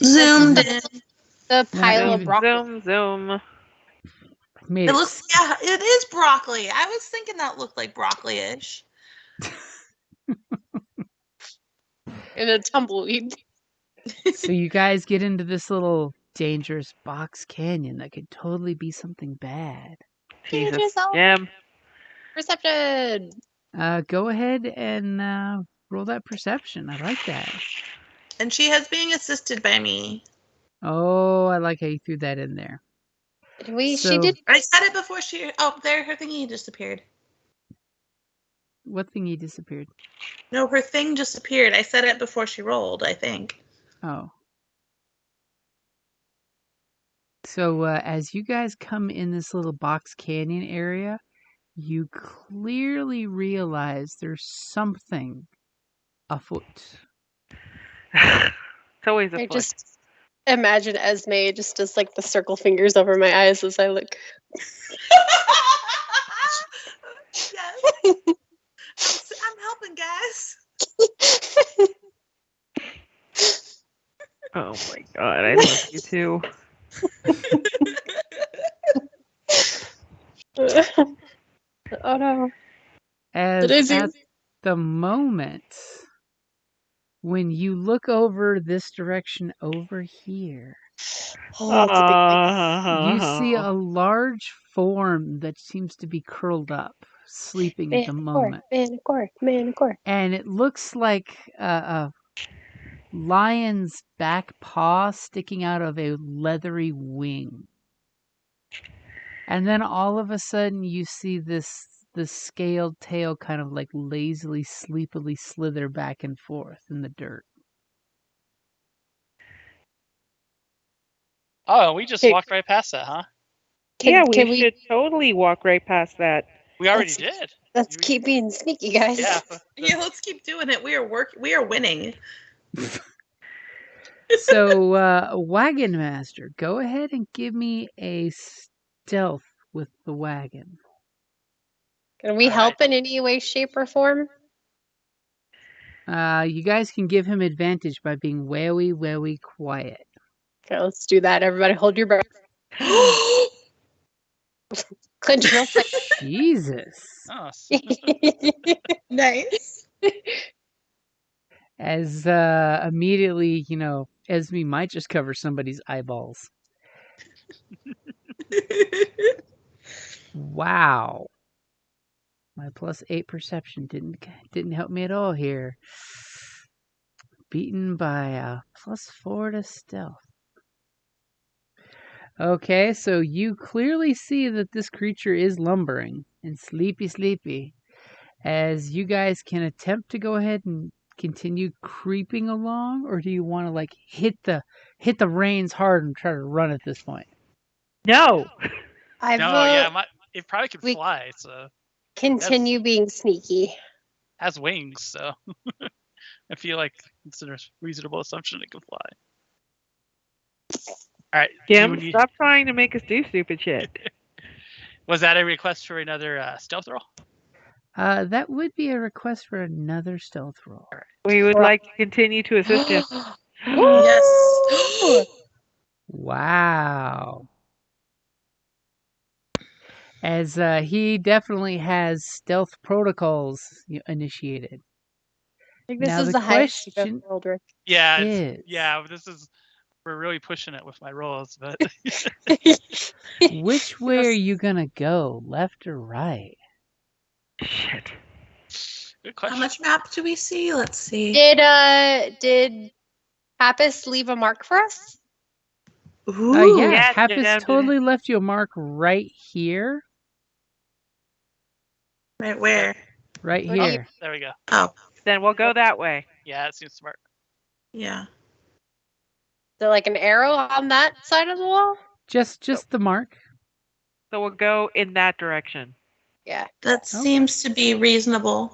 Zoomed in. The pile even- of broccoli. Zoom, zoom. Made It it looks, yeah, it is broccoli. I was thinking that looked like broccoli-ish. And a tumbleweed. So you guys get into this little dangerous box canyon that could totally be something bad. Jesus. yourself. Jim. Perception. Go ahead and roll that perception. I like that. And she has being assisted by me. Oh, I like how you threw that in there. She So- did. I said it before she. Oh, there, her thingy disappeared. What thingy disappeared? No, her thing disappeared. I said it before she rolled, I think. Oh. So as you guys come in this little box canyon area, you clearly realize there's something afoot. It's always a I foot. just imagine Esme just does like the circle fingers over my eyes as I look. Yes. I'm helping, guys. Oh my god, I love you too. Oh no. As is at the moment when you look over this direction over here, Oh, it's a big thing. you see a large form that seems to be curled up, sleeping at the moment. Manicore. And it looks like a lion's back paw sticking out of a leathery wing. And then all of a sudden you see this scaled tail kind of like lazily, sleepily slither back and forth in the dirt. Oh, we just Hey. walked right past that, huh? Yeah, Can we should totally walk right past that. We already Let's- did. Let's keep being sneaky, guys. Yeah. Yeah, let's keep doing it. We are winning. So, Wagon Master, go ahead and give me a stealth with the wagon. Can we All help in any way, shape, or form? You guys can give him advantage by being very quiet. Okay, let's do that. Everybody, hold your breath. Clench real tight. Jesus. Oh, Nice. As immediately, you know, Esme might just cover somebody's eyeballs. Wow. My +8 perception didn't help me at all here. Beaten by a +4 to stealth. Okay, so you clearly see that this creature is lumbering and sleepy. As you guys can attempt to go ahead and continue creeping along, or do you want to like hit the reins hard and try to run at this point? No! I no, vote yeah, it probably can we- fly, so continue being sneaky. has wings, so I feel like it's a reasonable assumption it can fly. All right. Jim, stop trying to make us do stupid shit. Was that a request for another stealth roll? That would be a request for another stealth roll. We would like to continue to assist him. Yes. Wow. As he definitely has stealth protocols initiated. I think this Now is the the highest you've question ever rolled, Rick. Yeah. is, We're really pushing it with my rolls, but which way are you gonna go, left or right? Shit. good How question. much map do we see? Let's see. Did Pappas leave a mark for us? Ooh. Yeah, Yeah, Happus Jim, totally left you a mark right here. Right where? Right What do you- here. There we go. Oh, Then we'll go that way. Yeah, that seems smart. yeah. Is there like an arrow on that side of the wall? Just the mark. So we'll go in that direction. Yeah. That seems to be reasonable.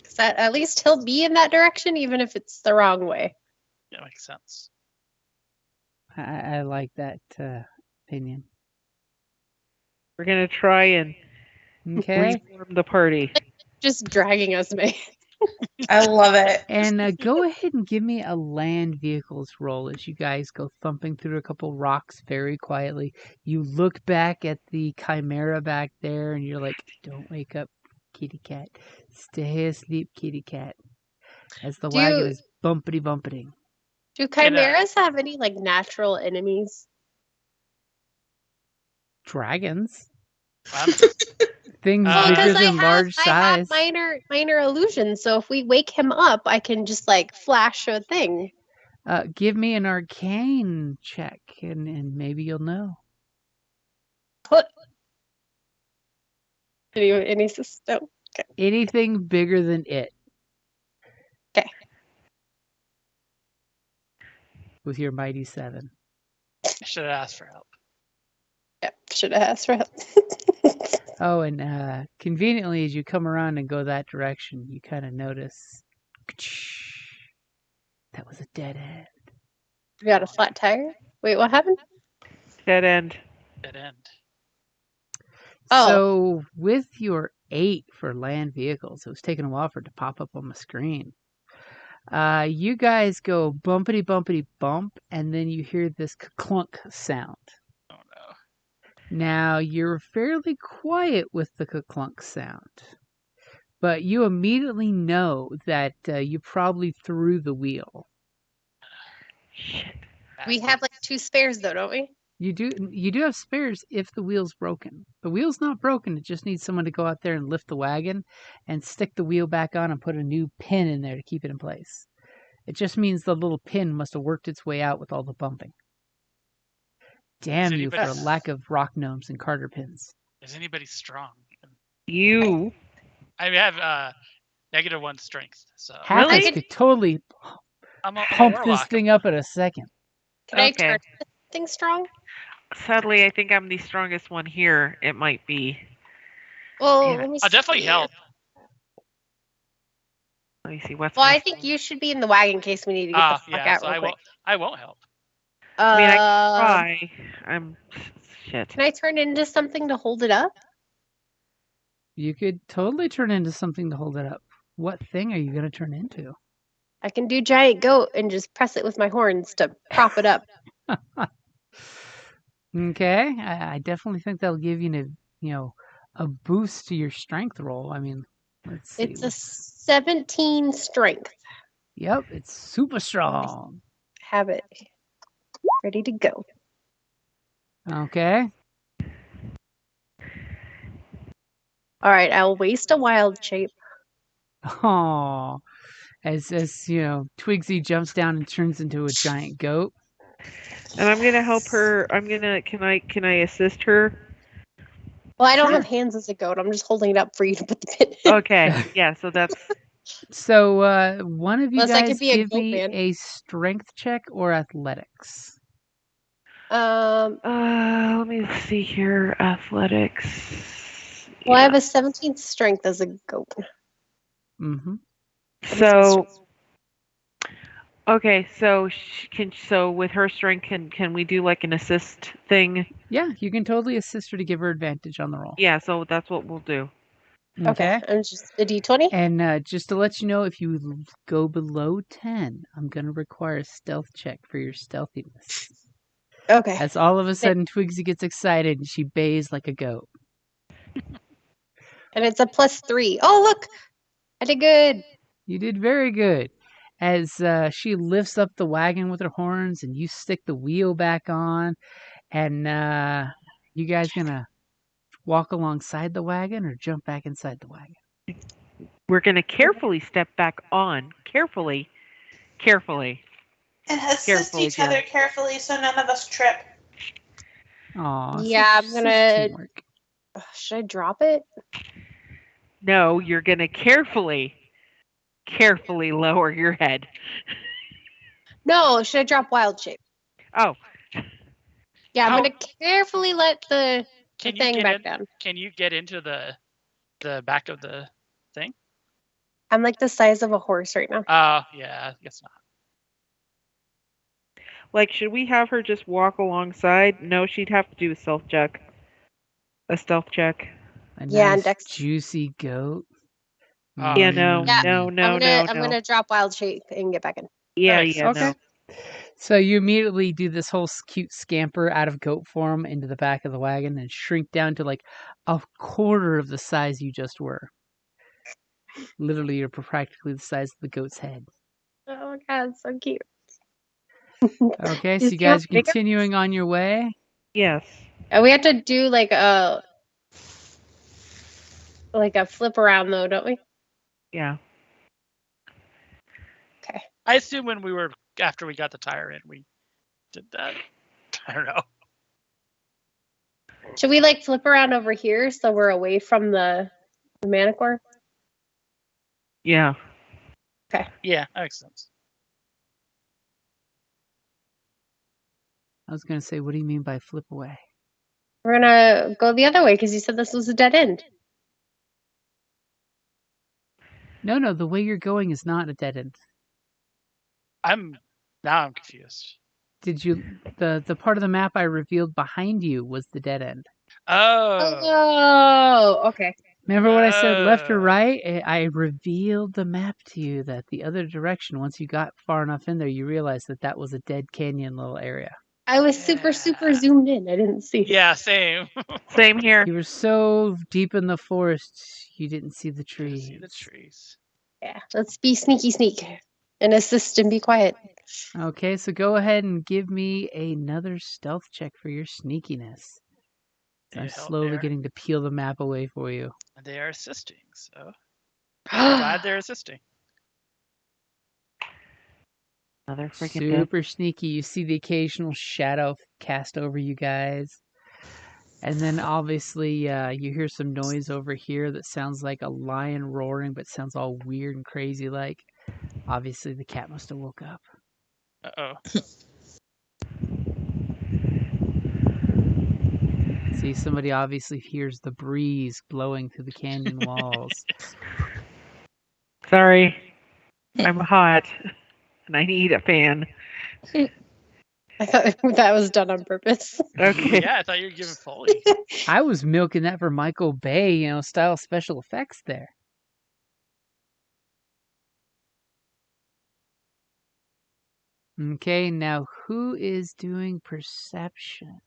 'Cause that, at least he'll be in that direction, even if it's the wrong way. That makes sense. I like that opinion. We're gonna try and Okay. reform the party. Just dragging us, May. I love it. And go ahead and give me a land vehicles roll as you guys go thumping through a couple rocks very quietly. You look back at the chimera back there and you're like, don't wake up, kitty cat. Stay asleep, kitty cat. As the wagon is bumpity-bumpiting. Do chimeras have any like natural enemies? Dragons. Things Things Well, bigger Because than large I have size. minor illusions, so if we wake him up, I can just like flash a thing. Give me an arcane check and maybe you'll know. Put any system. Okay. Anything bigger than it. Okay. With your mighty 7. I should have asked for help. Yep, should have asked for help. Oh, and conveniently, as you come around and go that direction, you kind of notice that was a dead end. We got a flat tire. Wait, what happened? Dead end. Dead end. Oh. So, with your 8 for land vehicles, it was taking a while for it to pop up on the screen. You guys go bumpity bumpity bump, and then you hear this clunk sound. Oh no. Now, you're fairly quiet with the clunk sound, but you immediately know that you probably threw the wheel. Shit. We have like 2 spares though, don't we? You do have spares if the wheel's broken. The wheel's not broken, it just needs someone to go out there and lift the wagon and stick the wheel back on and put a new pin in there to keep it in place. It just means the little pin must have worked its way out with all the bumping. Damn you for a lack of rock gnomes and Carter pins. Is anybody strong? You. I have -1 strength, so Happus could totally I'm a pump this warlock. thing up in a second. Can I Okay. turn this thing strong? Sadly, I think I'm the strongest one here. It might be. Well, Damn it. let me I'll definitely see. help. Let me see what's. Well, my- I think you should be in the wagon in case we need to get the fuck Yeah, out so real quick. I won't help. I mean, I can try. I'm. Shit. Can I turn into something to hold it up? You could totally turn into something to hold it up. What thing are you going to turn into? I can do giant goat and just press it with my horns to prop it up. Okay, I definitely think that'll give you a boost to your strength roll. I mean, let's see. It's a 17 strength. Yep, it's super strong. Have it ready to go. Okay. All right, I'll waste a wild shape. Oh, as Twigsy jumps down and turns into a giant goat. And I'm gonna help her. Can I assist her? Well, I don't have hands as a goat. I'm just holding it up for you to put the pin in. Okay. Yeah. So that's. So, one of you Unless I could guys be a give goat me man. a strength check or athletics. Let me see here. Athletics. Well, I have a 17th strength as a goat. Mm-hmm. So Okay, so so with her strength, can we do like an assist thing? Yeah, you can totally assist her to give her advantage on the roll. Yeah, so that's what we'll do. Okay. I'm just a D20. And just to let you know, if you go below 10, I'm going to require a stealth check for your stealthiness. Okay. As all of a sudden, Twigsy gets excited and she bays like a goat. And it's a +3. Oh, look! I did good. You did very good. As she lifts up the wagon with her horns and you stick the wheel back on, and you guys going to walk alongside the wagon or jump back inside the wagon? We're gonna carefully step back on. Carefully. And assist Carefully, each other Jen. carefully so none of us trip. Aw, Yeah, I'm such gonna- teamwork. Should I drop it? No, you're gonna carefully lower your head. No, should I drop wild shape? Oh, Yeah, I'm How- gonna carefully let the Can you thing get back in? down. Can you get into the back of the thing? I'm like the size of a horse right now. Oh, yeah, I guess not. like should we have her just walk alongside? No, she'd have to do a stealth check. A stealth check. A Yeah, and nice Dex- juicy goat. Oh, Yeah, no, Yeah, no, no, I'm no. gonna drop wild shape and get back in. Yeah, Nice. yeah, Okay. no. So you immediately do this whole cute scamper out of goat form into the back of the wagon and shrink down to like a quarter of the size you just were. Literally, you're practically the size of the goat's head. Oh my god, so cute. Okay, so You you see how guys are big it continuing on your way. Yes. And we have to do like a flip around though, don't we? Yeah. I assume when we were after we got the tire in, we did that. I don't know. Should we like flip around over here so we're away from the Manicore? Yeah. Yeah, that makes sense. I was going to say, what do you mean by flip away? We're gonna go the other way because you said this was a dead end. No, the way you're going is not a dead end. I'm confused. Did you the part of the map I revealed behind you was the dead end? Oh, Oh, okay. Remember what I said, left or Oh. right? I revealed the map to you that the other direction, once you got far enough in there, you realized that that was a dead canyon little area. I was super Yeah. zoomed in. I didn't see. yeah, same. Same here. You were so deep in the forest, you didn't see the Couldn't trees. see the trees. Yeah, let's be sneak and assist and be quiet. Okay, so go ahead and give me another stealth check for your sneakiness. I'm Yeah, slowly getting to peel the map away for you. They are assisting, so glad they're assisting. Another freaking death. Super sneaky. You see the occasional shadow cast over you guys. And then obviously you hear some noise over here that sounds like a lion roaring, but sounds all weird and crazy like. Obviously the cat must have woke up. Uh-oh. See, somebody obviously hears the breeze blowing through the canyon walls. Sorry. I'm hot. And I need a fan. I thought that was done on purpose. Okay. Yeah, I thought you were giving Foley. I was milking that for Michael Bay, style special effects there. Okay, now who is doing perception?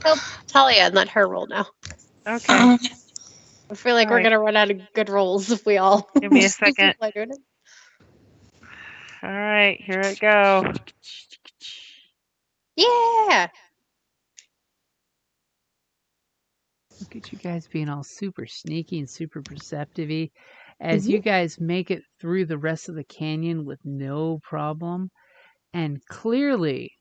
Help Talia and let her roll now. Okay. I feel like we're Alright. gonna run out of good rolls if we all Give me a just keep second. doing it. All right, here I go. Yeah. Look at you guys being all super sneaky and super perceptive-y. As you guys make it through the rest of the canyon with no problem, and clearly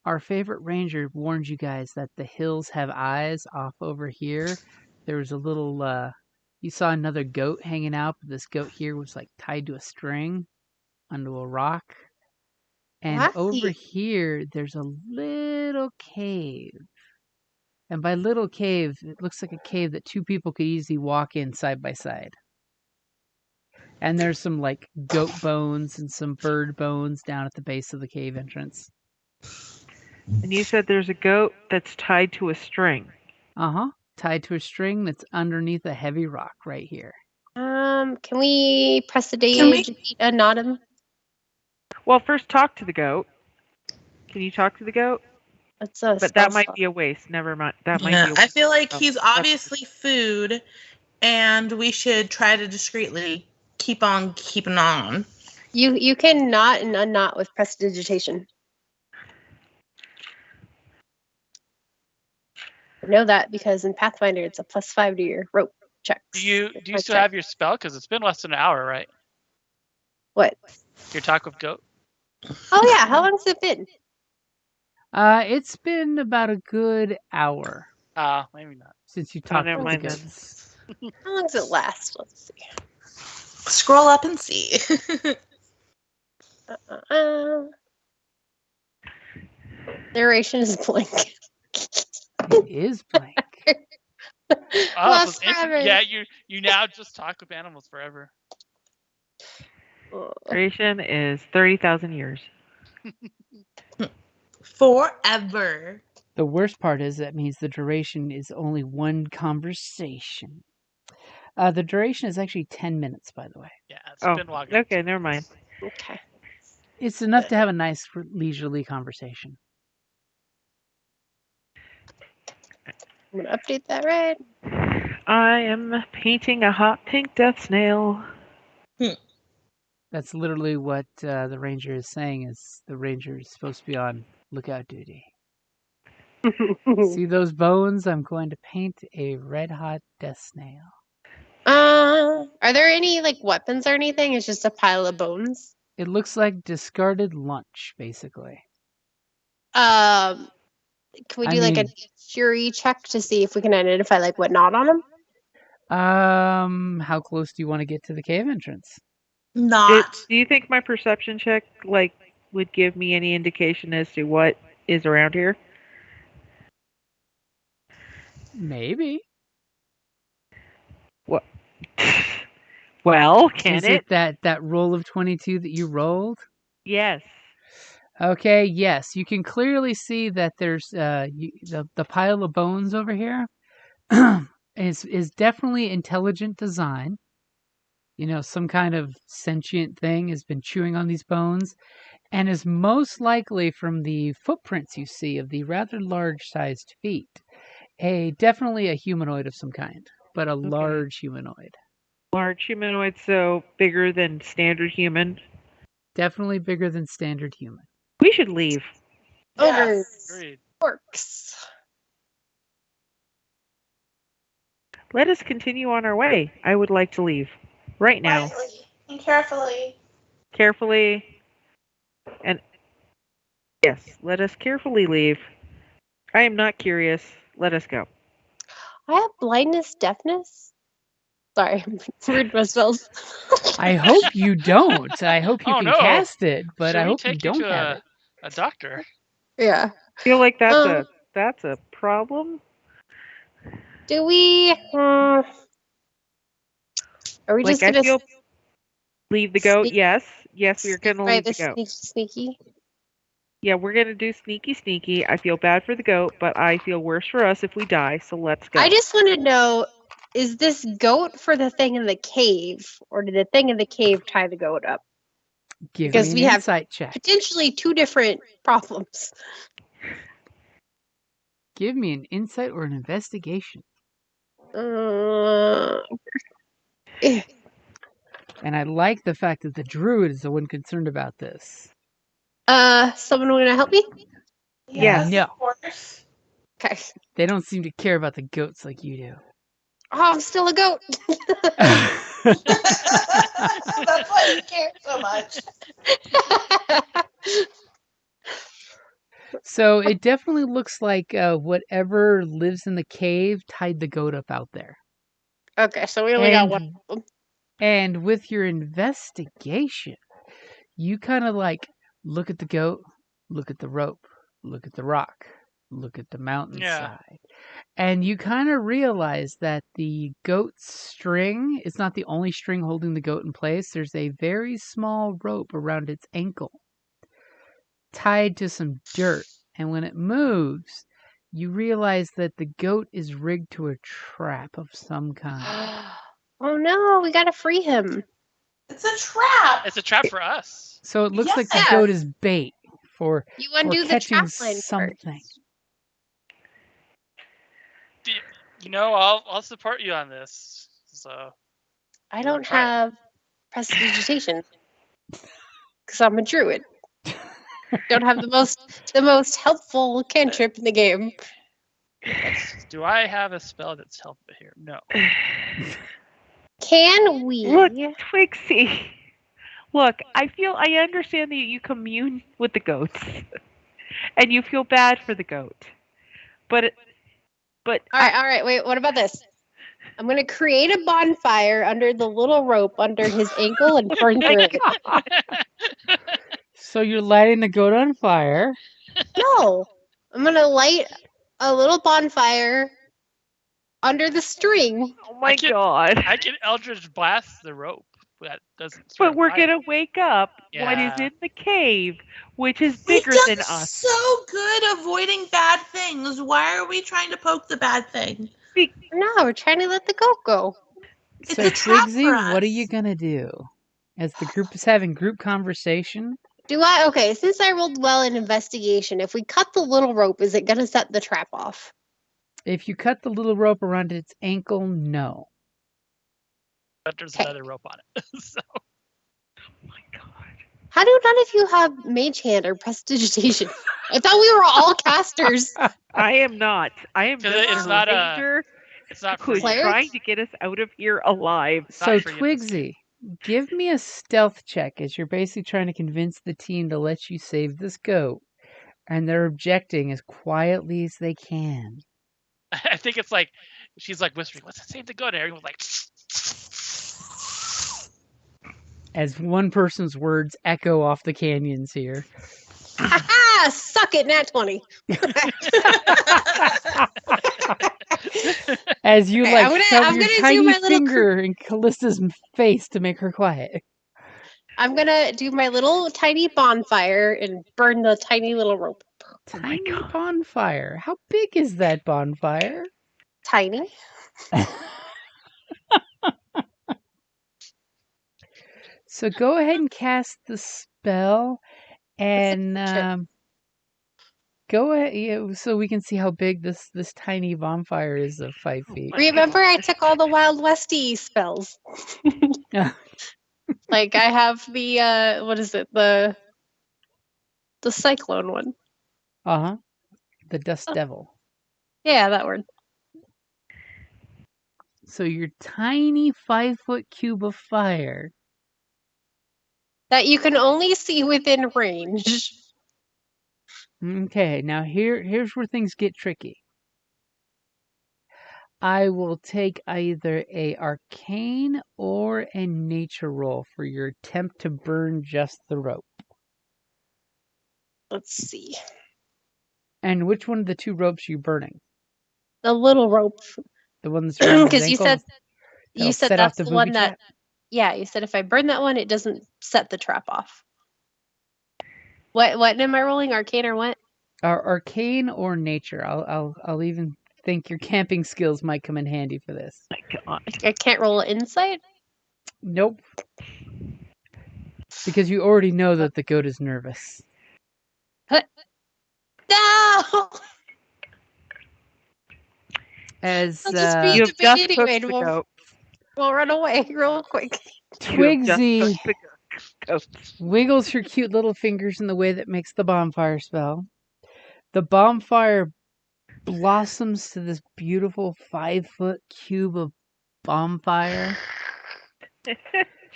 our favorite ranger warned you guys that the hills have eyes off over here. There was a little, you saw another goat hanging out, but this goat here was like tied to a string onto a rock. And over Wacky. here, there's a little cave. And by little cave, it looks like a cave that two people could easily walk in side by side. And there's some like goat bones and some bird bones down at the base of the cave entrance. And you said there's a goat that's tied to a string. Uh-huh. Tied to a string that's underneath a heavy rock right here. Can we Can we- prestige a Nodum? Well, first talk to the goat. Can you talk to the goat? That's a But spell that might slot. be a waste. Never mind. That might Yeah, be a I waste. feel like Oh, he's that's- obviously food, and we should try to discreetly keep on keeping on. You can knot and unknot with prestidigitation. I know that because in Pathfinder it's a +5 to your rope checks. Do you still have your spell? Because it's been less than an hour, right? what? Your talk with goat. Oh yeah, how long's it been? It's been about a good hour Maybe not. since you talked never to the mind then. goats. How long does it last? Let's see. Scroll up and see. Narration is blank. It is blank. Oh, Lost so it's instant- forever. yeah, you now just talk with animals forever. Duration is 30,000 years. Forever. The worst part is that means the duration is only one conversation. The duration is actually 10 minutes, by the way. Yeah, it's Oh, been long. okay, never mind. Okay. It's enough to have a nice leisurely conversation. I'm gonna update that right. I am painting a hot pink death snail. That's literally what the ranger is saying. Is the ranger is supposed to be on lookout duty? See those bones? I'm going to paint a red hot death snail. Are there any like weapons or anything? It's just a pile of bones. It looks like discarded lunch, basically. Can we I do like a mean- fury check to see if we can identify like what knot on them? How close do you want to get to the cave entrance? Not. Do you think my perception check would give me any indication as to what is around here? Maybe. What? Well, can Is it? that roll of 22 that you rolled? Yes. Okay, yes, you can clearly see that there's the pile of bones over here is definitely intelligent design. You know, some kind of sentient thing has been chewing on these bones and is most likely from the footprints you see of the rather large-sized feet. Definitely a humanoid of some kind, but a large humanoid. Large humanoid, so bigger than standard human. Definitely bigger than standard human. We should leave. Ogres, Agreed. orcs. Let us continue on our way. I would like to leave. Right now. Wisely and carefully. Carefully. And yes, let us carefully leave. I am not curious. Let us go. I have blindness, deafness. Sorry, rude spells. I hope you don't. I hope you Oh, can no. cast it, but Should I we hope you take don't to have it. a doctor? Yeah. I feel like Um, that's a problem. Do we? Are we Like just I gonna feel leave the goat. sneak- Yes. Yes, we're sneak gonna by leave the the goat. sneaky? Yeah, we're gonna do sneaky. I feel bad for the goat, but I feel worse for us if we die, so let's go. I just want to know: is this goat for the thing in the cave, or did the thing in the cave tie the goat up? Give because me we an have- insight check. Potentially two different problems. Give me an insight or an investigation. And I like the fact that the druid is the one concerned about this. Someone want to help me? Yeah. No. Of course. Okay. They don't seem to care about the goats like you do. Oh, I'm still a goat. That's why you care so much. So it definitely looks like whatever lives in the cave tied the goat up out there. Okay, so we only got And- one of them. And with your investigation, you kind of like look at the goat, look at the rope, look at the rock, look at the mountainside. And you kind of realize that the goat's string is not the only string holding the goat in place. There's a very small rope around its ankle tied to some dirt. And when it moves, you realize that the goat is rigged to a trap of some kind. Oh no, we gotta free him. It's a trap. It's a trap for us. So it looks like the Yes. goat is bait for You for undo the catching trap line something. first. You know, I'll support you on this. So I Yeah, don't try it. have prestidigitation because I'm a druid. Don't have the most helpful cantrip in the game. do I have a spell that's helpful here? No. Can we? Look, Twixie. Look, I understand that you commune with the goats, and you feel bad for the goat, but All right. Wait, what about this? I'm gonna create a bonfire under the little rope under his ankle and burn through it. So you're lighting the goat on fire. No, I'm gonna light a little bonfire under the string. oh my can- god! I can Eldritch Blast the rope. That doesn't. But start we're fire. gonna wake up what is Yeah. in the cave, which is We've bigger done than us. so good avoiding bad things. Why are we trying to poke the bad thing? No, we're trying to let the goat go. It's So a trap Twigsy, for what are us. you gonna do? As the group is having group conversation, Okay, since I rolled well in investigation, if we cut the little rope, is it gonna set the trap off? if you cut the little rope around its ankle, no. But there's Okay. another rope on it. So Oh my god! How do none of you have mage hand or prestidigitation? I thought we were all casters. I am not. I am 'Cause just it's a not a- ranger it's not for who's you. Cleric? trying to get us out of here alive. So Not for you in this Twigsy, give me a stealth check as you're basically trying to convince the team to let you save this goat. And they're objecting as quietly as they can. I think it's like she's like whispering, "What's it save the goat?" And everyone's like, As one person's words echo off the canyons here. Ha! Suck it, nat 20. As you Okay, like I'm gonna shove your do tiny my little finger in Callista's face to make her quiet. I'm gonna do my little tiny bonfire and burn the tiny little rope. Oh my Tiny God. bonfire. How big is that bonfire? Tiny. So go ahead and cast the spell, and Sure. go ahead. Yeah, so we can see how big this tiny bonfire is of 5 feet. Remember, I took all the Wild Westy spells. Like I have the what is it? The cyclone one. Uh-huh. The Dust Devil. Yeah, that word. So your tiny 5-foot cube of fire. That you can only see within range. Okay, now here's where things get tricky. I will take either a arcane or a nature roll for your attempt to burn just the rope. Let's see. And which one of the two ropes are you burning? The little rope. The one that's around his Because you ankle? said That'll set off that's the the one booby that trap? yeah, you said if I burn that one it doesn't set the trap off. What am I rolling? Arcane or what? Arcane or nature. I'll even think your camping skills might come in handy for this. My God. I can't roll insight? Nope. Because you already know that the goat is nervous. No! As I'll just be- You've the just beginning cooked made the one. goat. We'll run away real quick. You have just Twigsy cooked the goat. wiggles her cute little fingers in the way that makes the bonfire spell. The bonfire blossoms to this beautiful 5-foot cube of bonfire.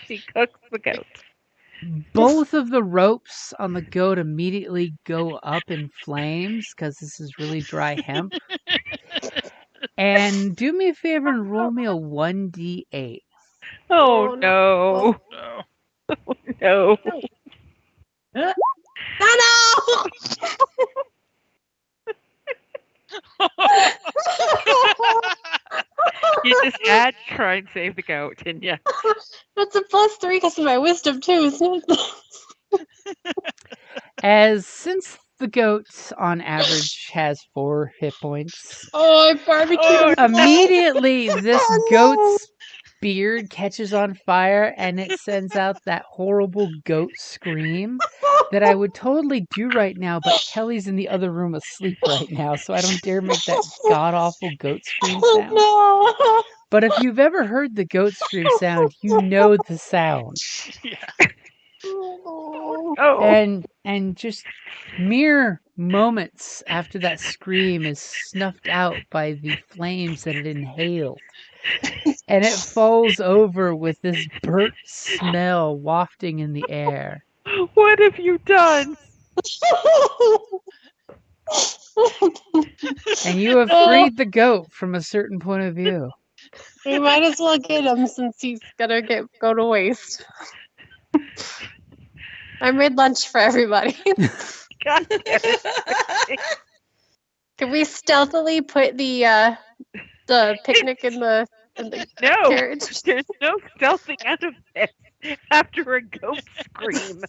She cooks the goat. Both of the ropes on the goat immediately go up in flames because this is really dry hemp. And do me a favor and roll me a 1d8. Oh, Oh, no. no. No. No! You just had to try and save the goat, didn't you? That's a +3 because of my wisdom too, isn't it? Since the goat on average has 4 hit points, Oh, I barbecued Oh, him. immediately this Oh, no. goat's beard catches on fire and it sends out that horrible goat scream that I would totally do right now, but Kelly's in the other room asleep right now, so I don't dare make that god awful goat scream sound. Oh, But if you've ever heard the goat scream sound, you know the sound. Yeah. no. oh. And just mere moments after that scream is snuffed out by the flames that it inhaled. And it falls over with this burnt smell wafting in the air. What have you done? And you have freed the goat from a certain point of view. We might as well get him since he's gonna go to waste. I made lunch for everybody. God damn it. Can we stealthily put the picnic in the No, carriage? there's no stealthing out of this after a goat scream.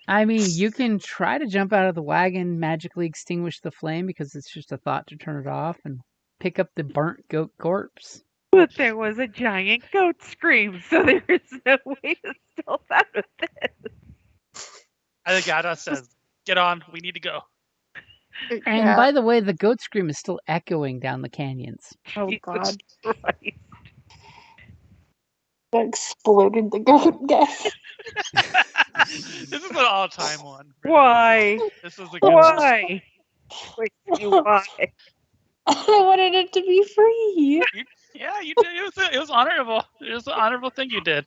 I mean, you can try to jump out of the wagon, magically extinguish the flame because it's just a thought to turn it off, and pick up the burnt goat corpse. But there was a giant goat scream, so there is no way to stealth out of this. I think Ada says, "Get on. We need to go." And Yeah. by the way, the goat scream is still echoing down the canyons. Oh Jesus God! Christ. I exploded the goat, guys. This is an all-time one. Why? This is a good one. Why? Wait, why? I wanted it to be free. Yeah, you did. It was honorable. It was an honorable thing you did.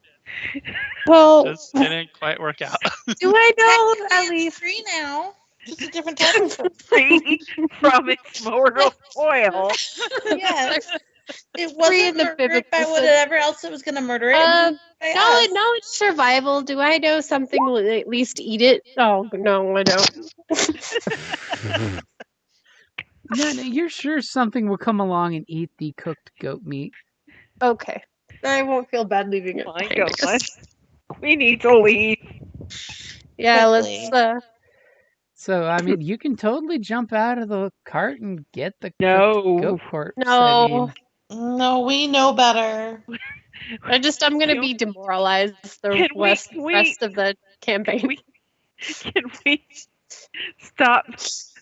Well, Just didn't quite work out. do I know Technically, at it's least? free now. Just a different type of Free from its mortal coil. Yes. It Free in wasn't the murdered biblical by sense. whatever else it was going to murder it. By us. Knowledge survival. Do I know something will at least eat it? Oh no, I don't. No, you're sure something will come along and eat the cooked goat meat. Okay, I won't feel bad leaving it. My behind, I God. guess. We need to leave. Yeah, Quickly. let's. So, I mean, you can totally jump out of the cart and get the cooked No. goat corpse. No. No, we know better. I'm gonna be demoralized the Can we- rest of the campaign. Can we stop this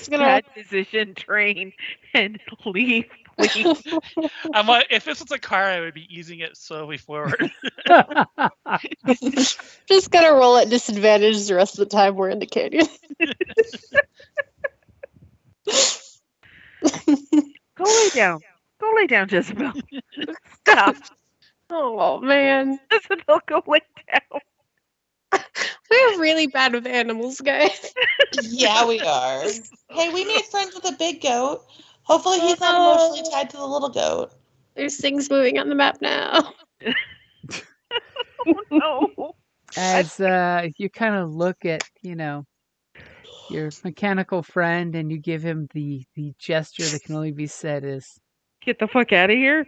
Gonna- bad decision train and leave, please? If this was a car, I would be easing it slowly forward. Just gonna roll at disadvantage the rest of the time we're in the canyon. Go lay down. Go lay down, Jezebel. Stop. Oh man, Jezebel, go lay down. we're really bad with animals, guys. Yeah, we are. Hey, we made friends with a big goat. Hopefully he's not Oh. emotionally tied to the little goat. There's things moving on the map now. Oh, no. As you kind of look at, your mechanical friend and you give him the gesture that can only be said is, Get the fuck out of here.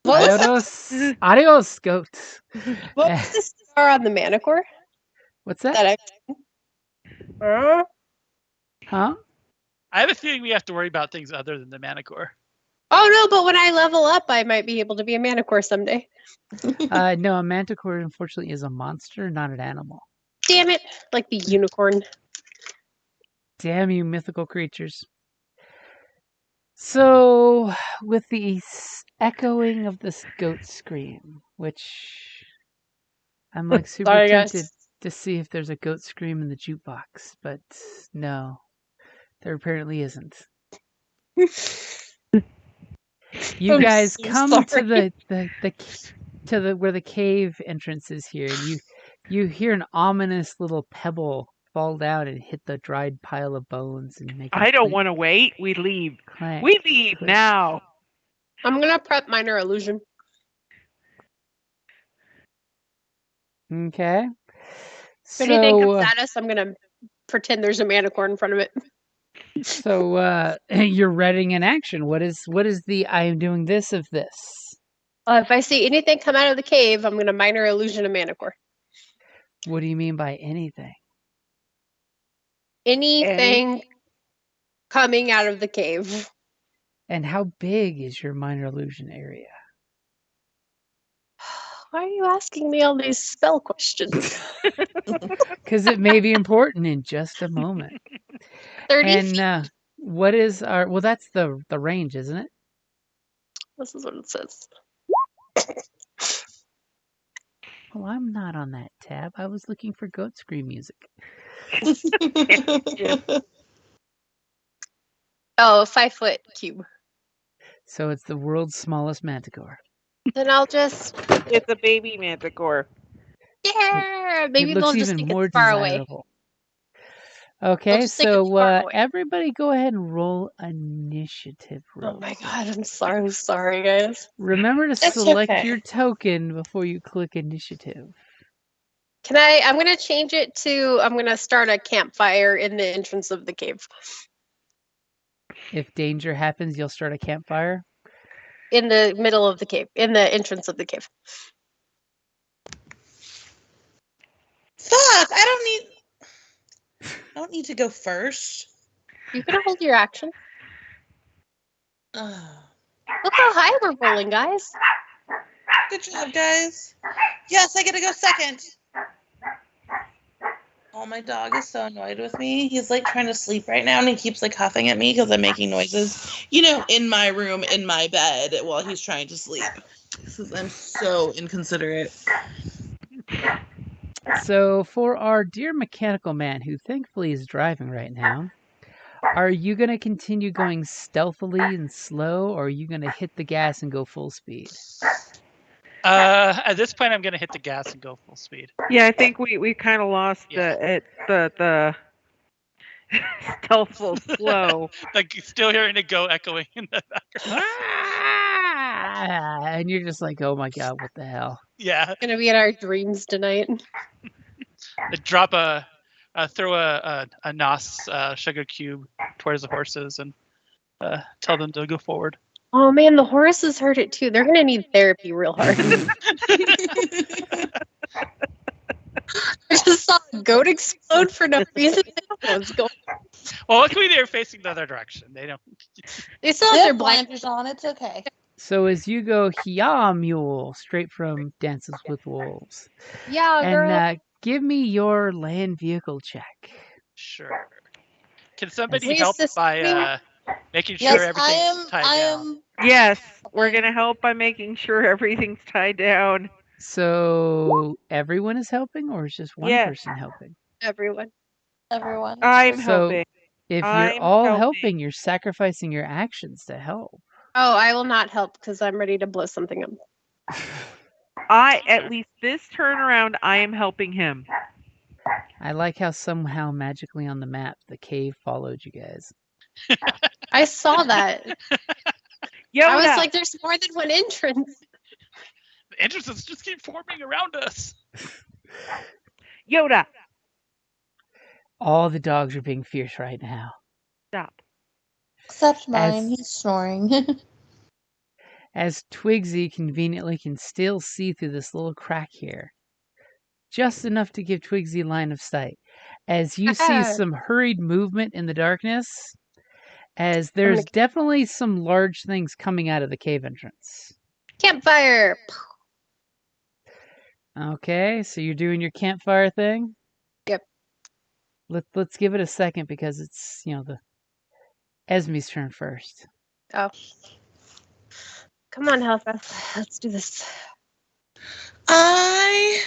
What was, adios, goat. what was the star on the Manicore? What's that? That I. Huh? I have a feeling we have to worry about things other than the Manicore. Oh no, but when I level up, I might be able to be a Manicore someday. No, a manticore unfortunately is a monster, not an animal. Damn it! Like the unicorn. Damn you, mythical creatures. So, with the echoing of this goat scream, which I'm like super Sorry, tempted guys. to see if there's a goat scream in the jukebox, but no, there apparently isn't. You I'm guys so come sorry. to the where the cave entrance is here, and you hear an ominous little pebble fall down and hit the dried pile of bones and make. I don't want to wait. We leave. Clank. We leave Clank. now. I'm gonna prep minor illusion. Okay. If anything So comes at us, I'm gonna pretend there's a Manicore in front of it. So you're readying an action. What is the I am doing this of this? If I see anything come out of the cave, I'm going to minor illusion of Manticore. What do you mean by anything? Anything coming out of the cave. And how big is your minor illusion area? Why are you asking me all these spell questions? Because it may be important in just a moment. 30 feet. And what is our? Well, that's the range, isn't it? This is what it says. Oh, I'm not on that tab. I was looking for goat scream music. Oh, 5 foot cube. So it's the world's smallest manticore. Then I'll just It's a baby manticore. maybe it looks they'll just even think more it's far away. desirable. Okay, just think it's far so away. everybody go ahead and roll initiative roll. Oh my god, I'm sorry guys. Remember to It's select okay. your token before you click initiative. I'm gonna change it to I'm gonna start a campfire in the entrance of the cave. If danger happens, you'll start a campfire. In the middle of the cave. In the entrance of the cave. Fuck! I don't need to go first. You can hold your action. Ugh. Look how high we're rolling, guys. Good job, guys. Yes, I get to go second. Oh, my dog is so annoyed with me. He's like trying to sleep right now, and he keeps like huffing at me because I'm making noises, in my room, in my bed, while he's trying to sleep. I'm so inconsiderate. So for our dear mechanical man, who thankfully is driving right now, are you going to continue going stealthily and slow, or are you going to hit the gas and go full speed? At this point, I'm gonna hit the gas and go full speed. Yeah, I think we kind of lost Yeah. the stealthful slow. Like still hearing it go echoing in the background. And you're just like, oh my god, what the hell? Yeah, Gonna be in our dreams tonight. throw a NOS sugar cube towards the horses and tell them to go forward. Oh man, the horses heard it too. They're gonna need therapy real hard. I just saw a goat explode for no reason. I don't know what's going on. Well, luckily they're facing the other direction. They don't. They still have Their their blind. blinders on. It's okay. So as you go Hiya Mule, straight from Dances with Wolves, Yeah, girl. and give me your land vehicle check. Sure. Can somebody Please help assist by me. making sure Yes, everything's tied down? Yes, we're gonna help by making sure everything's tied down. So everyone is helping, or is just one Yes. person helping? Everyone. Everyone. I'm So helping. if you're I'm all helping. helping, you're sacrificing your actions to help. Oh, I will not help because I'm ready to blow something up. At least this turn around, I am helping him. I like how somehow magically on the map the cave followed you guys. I saw that. Yoda, I was like, there's more than one entrance. The entrances just keep forming around us. Yoda, All the dogs are being fierce right now. stop. Except mine. As- He's snoring. As Twigsy conveniently can still see through this little crack here. Just enough to give Twigsy line of sight. As you see some hurried movement in the darkness, as there's definitely some large things coming out of the cave entrance. Campfire. Okay, so you're doing your campfire thing? Yep. Let's give it a second because it's, the Esme's turn first. Oh. Come on, Hellbeth. Let's do this. I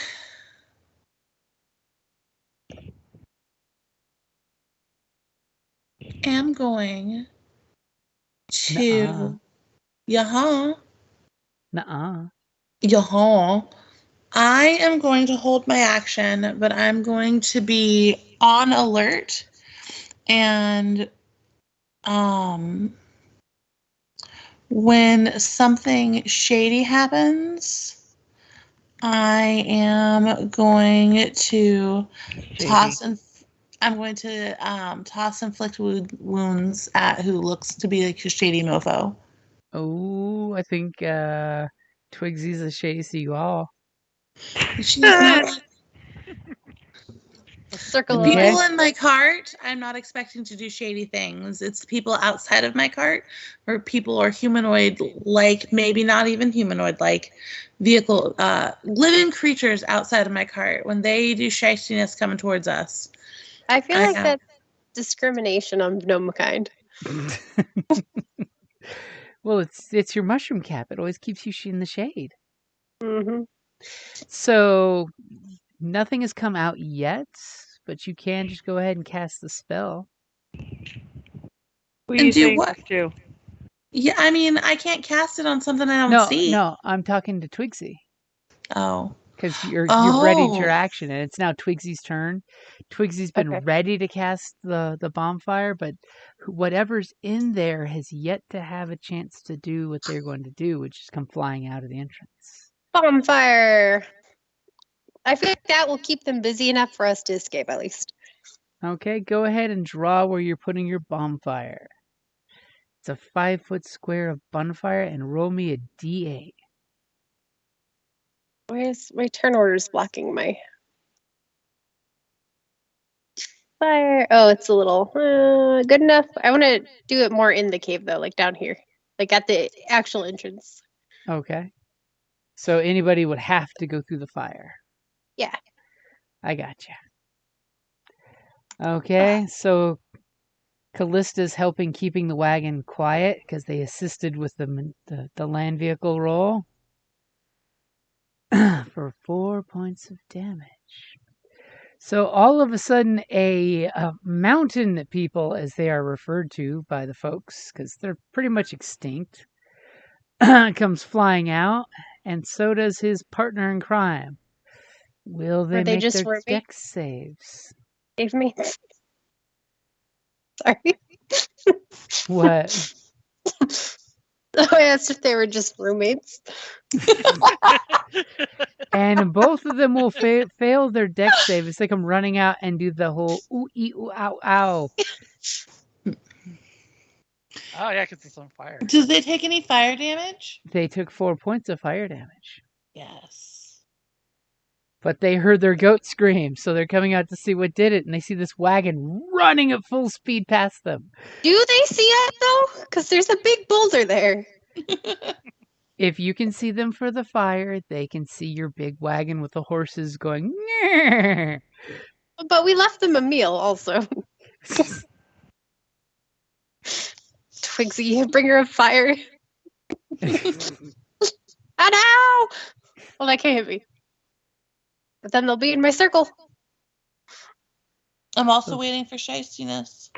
am going to. Nuh-uh. I am going to hold my action, but I'm going to be on alert. And when something shady happens, I am going to toss and I'm going to toss inflict wounds at who looks to be like a shady mofo. Oh, I think Twigsy's a shady seagull. She's not. A circle The of people life. in my cart, I'm not expecting to do shady things. It's the people outside of my cart, or people are humanoid-like, maybe not even humanoid-like, vehicle, living creatures outside of my cart. When they do shystiness coming towards us, I feel I like know. that's discrimination of gnome kind. Well, it's your mushroom cap. It always keeps you in the shade. Mm-hmm. So nothing has come out yet, but you can just go ahead and cast the spell. Who are And you do saying what? this to? Yeah, I mean, I can't cast it on something I don't see. No, I'm talking to Twigsy Oh. because you've readied your Oh. action, and it's now Twigsy's turn. Twigsy's been Okay. ready to cast the bonfire, but whatever's in there has yet to have a chance to do what they're going to do, which is come flying out of the entrance. Bonfire. I feel like that will keep them busy enough for us to escape, at least. Okay, go ahead and draw where you're putting your bonfire. It's a 5-foot square of bonfire, and roll me a d8. Where's my turn orders blocking my fire? Oh, it's a little good enough. I want to do it more in the cave though, like down here, like at the actual entrance. Okay. So anybody would have to go through the fire. Yeah. I gotcha. Okay, so Callista's helping keeping the wagon quiet because they assisted with the land vehicle roll for 4 points of damage. So all of a sudden, a mountain people, as they are referred to by the folks, because they're pretty much extinct, comes flying out, and so does his partner in crime. Will they Were they make just their roommates? dex saves? Cave mates. Sorry. What? Oh, I asked if they were just roommates. And both of them will fail their dex save as they come running out and do the whole ooh, ee, ooh, ow, ow. Oh yeah, because it's on fire. Does they take any fire damage? They took 4 points of fire damage. Yes. But they heard their goat scream, so they're coming out to see what did it, and they see this wagon running at full speed past them. Do they see it though? Because there's a big boulder there. If you can see them for the fire, they can see your big wagon with the horses going, "Nyeh." But we left them a meal also. Twigsy, bringer of fire. Ah, no! Well, that can't hit me. But then they'll be in my circle. I'm also waiting for shystiness.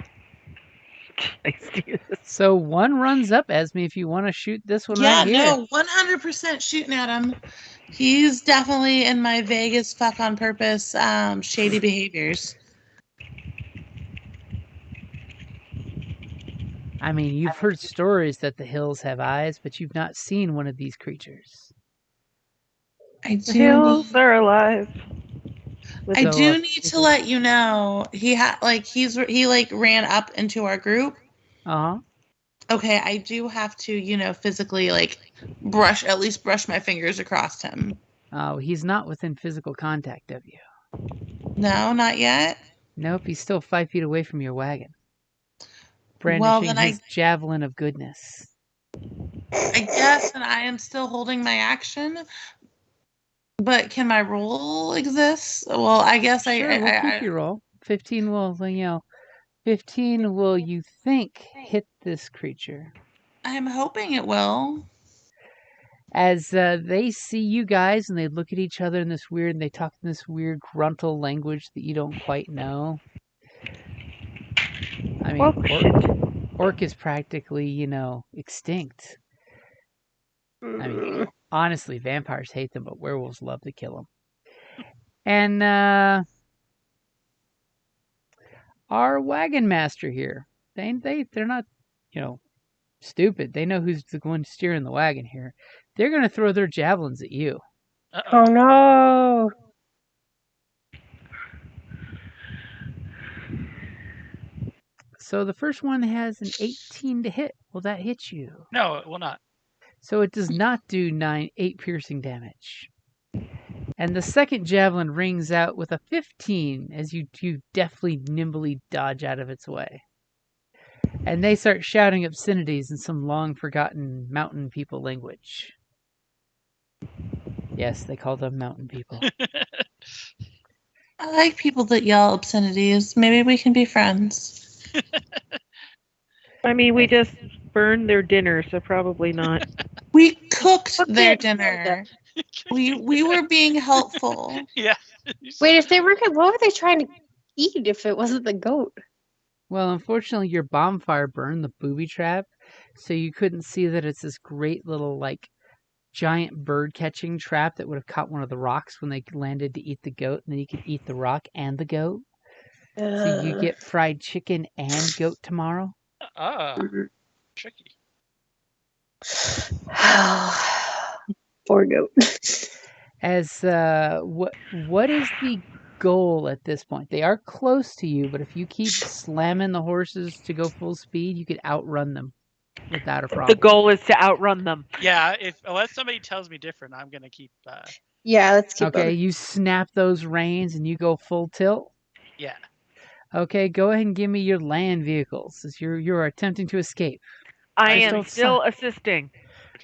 So one runs up, Esme, if you want to shoot this one Yeah, right here. no, 100% shooting at him. He's definitely in my Vegas fuck on purpose shady behaviors. I mean, you've heard stories that the hills have eyes, but you've not seen one of these creatures. I The do hills need, are alive. I So, do need to let you know he ran up into our group. Uh-huh. Okay, I do have to, physically brush my fingers across him. Oh, he's not within physical contact of you. No, not yet. Nope, he's still 5 feet away from your wagon. Well, Brandishing then his javelin of goodness. I guess that I am still holding my action. But can my roll exist? Well, I guess Sure, we'll keep your roll. 15 will, 15 will, you think, hit this creature. I'm hoping it will. As they see you guys and they look at each other in this weird, and they talk in this weird gruntle language that you don't quite know. I mean, Well, shit. orc is practically, extinct. I mean, honestly, vampires hate them, but werewolves love to kill them. And our wagon master here, they're not, stupid. They know who's the one steering the wagon here. They're going to throw their javelins at you. Uh-oh. Oh no! So the first one has an 18 to hit. Will that hit you? No, it will not. So it does not do 8 piercing damage. And the second javelin rings out with a 15 as you deftly, nimbly dodge out of its way. And they start shouting obscenities in some long-forgotten mountain people language. Yes, they call them mountain people. I like people that yell obscenities. Maybe we can be friends. I mean, we just burned their dinner, so probably not. We cooked their dinner. We were being helpful. Yeah. Wait, if they were, what were they trying to eat if it wasn't the goat? Well, unfortunately, your bonfire burned the booby trap, so you couldn't see that it's this great little, like, giant bird-catching trap that would have caught one of the rocks when they landed to eat the goat, and then you could eat the rock and the goat. So you get fried chicken and goat tomorrow. Tricky. Poor goat. As what is the goal at this point? They are close to you, but if you keep slamming the horses to go full speed, you could outrun them without a problem. The goal is to outrun them. Yeah, unless somebody tells me different, I'm gonna keep. Yeah, let's keep Okay, them. you snap those reins and you go full tilt. Yeah. Okay, go ahead and give me your land vehicles as you're attempting to escape. I I am still still suck. assisting.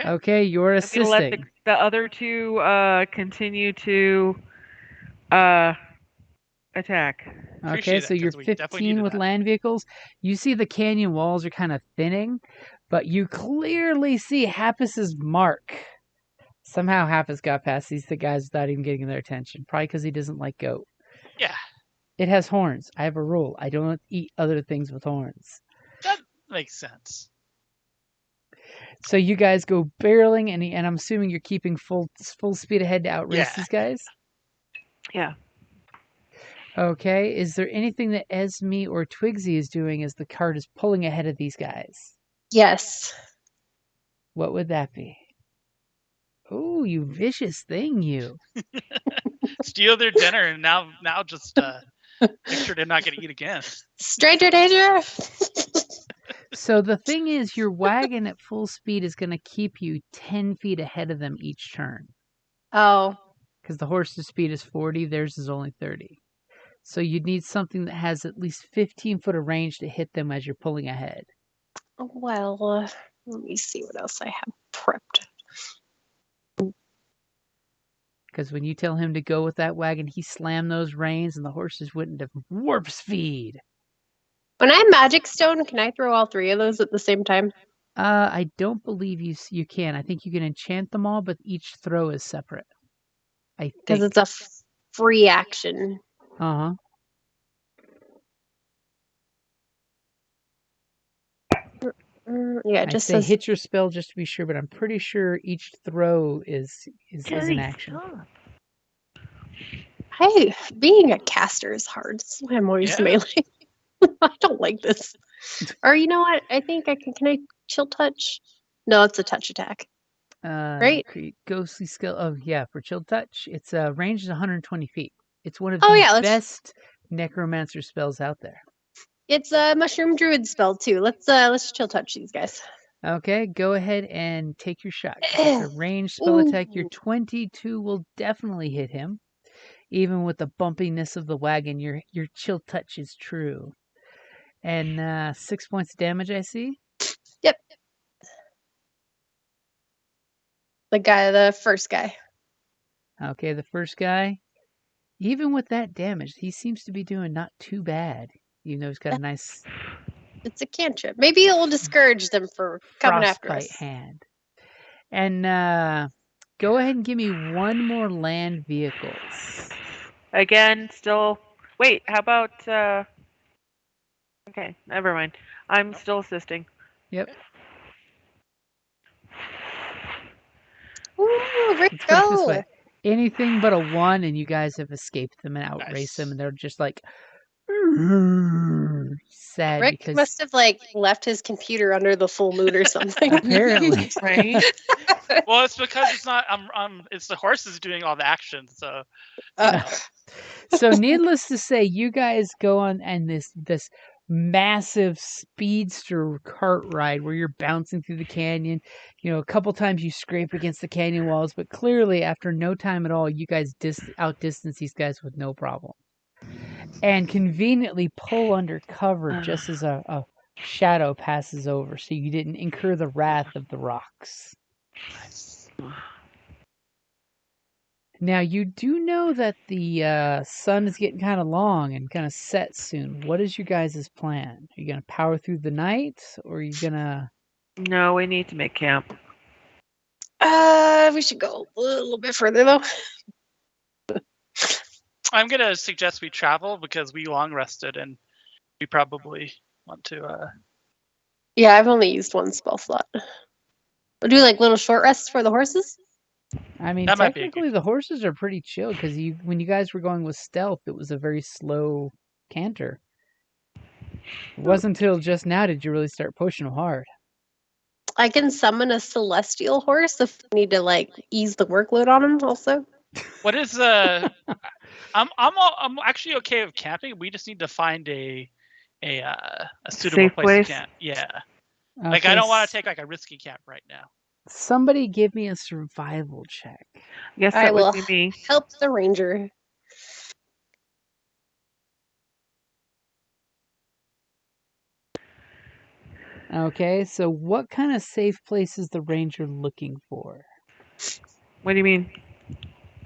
Okay, you're I'm gonna let assisting. the other two continue to attack. Okay, Appreciate so that, you're 'cause we definitely 15 needed with that. land vehicles. You see the canyon walls are kind of thinning, but you clearly see Happus's mark. Somehow Happus got past these guys without even getting their attention. Probably because he doesn't like goat. Yeah, It has horns. I have a rule. I don't eat other things with horns. that makes sense. So you guys go barreling, and I'm assuming you're keeping full speed ahead to outrace Yeah. these guys? Yeah. Okay, is there anything that Esme or Twigsy is doing as the cart is pulling ahead of these guys? Yes. What would that be? Oh, you vicious thing, you. Steal their dinner and now just make sure they're not gonna eat again. Stranger danger. So the thing is, your wagon at full speed is going to keep you 10 feet ahead of them each turn. Oh, Because the horse's speed is 40, theirs is only 30. So you'd need something that has at least 15 foot of range to hit them as you're pulling ahead. well, let me see what else I have prepped. Because when you tell him to go with that wagon, he slammed those reins and the horses wouldn't have warp speed. When I have Magic Stone, can I throw all three of those at the same time? I don't believe you can. I think you can enchant them all, but each throw is separate. I Because think. it's a free action. Uh-huh. Yeah, it I just say says hit your spell just to be sure, but I'm pretty sure each throw is an action. Hey, being a caster is hard. That's why I'm always Yeah. melee. I don't like this. Or you know what? I think I can I chill touch? No, it's a touch attack. Right? Create ghostly skill. Oh yeah, for chill touch, it's range is 120 feet. It's one of Oh, the yeah, let's- best necromancer spells out there. It's a mushroom druid spell too. Let's chill touch these guys. Okay, go ahead and take your shot. 'Cause it's a ranged spell attack. Your Ooh. 22 will definitely hit him. Even with the bumpiness of the wagon, your chill touch is true. And 6 points of damage, I see. Yep. The first guy. Okay, the first guy. Even with that damage, he seems to be doing not too bad. You know, he's got a nice It's a cantrip. Maybe it will discourage them for coming after frostbite us. hand. And go ahead and give me one more land vehicles. Again, still. Wait, how about? Okay, never mind. I'm still assisting. Yep. Ooh, Rick, Let's put it this go! way. Anything but a 1 and you guys have escaped them and outraced Nice. them and they're just like sad Rick because must have left his computer under the full moon or something. apparently. Right? Well, it's because it's not. It's the horses doing all the action. So Uh, So needless to say, you guys go on and this massive speedster cart ride where you're bouncing through the canyon. A couple times you scrape against the canyon walls, but clearly after no time at all, you guys outdistance these guys with no problem. And conveniently pull under cover just as a shadow passes over, so you didn't incur the wrath of the rocks. Now, you do know that the sun is getting kind of long and kind of set soon. What is your guys' plan? Are you going to power through the night, or are you going to... No, we need to make camp. We should go a little bit further, though. I'm gonna suggest we travel because we long rested and we probably want to. Yeah, I've only used one spell slot. We'll do like little short rests for the horses. I mean, That might be a technically the horses are pretty chill because when you guys were going with stealth, it was a very slow canter. It wasn't until just now did you really start pushing them hard. I can summon a celestial horse if we need to like ease the workload on them. Also, What is I'm actually okay with camping. We just need to find a suitable Safe place? to camp. Yeah, like I Okay, don't want to take like a risky camp right now. Somebody give me a survival check. Yes, I that will would be me. help the ranger. Okay, so what kind of safe place is the ranger looking for? What do you mean?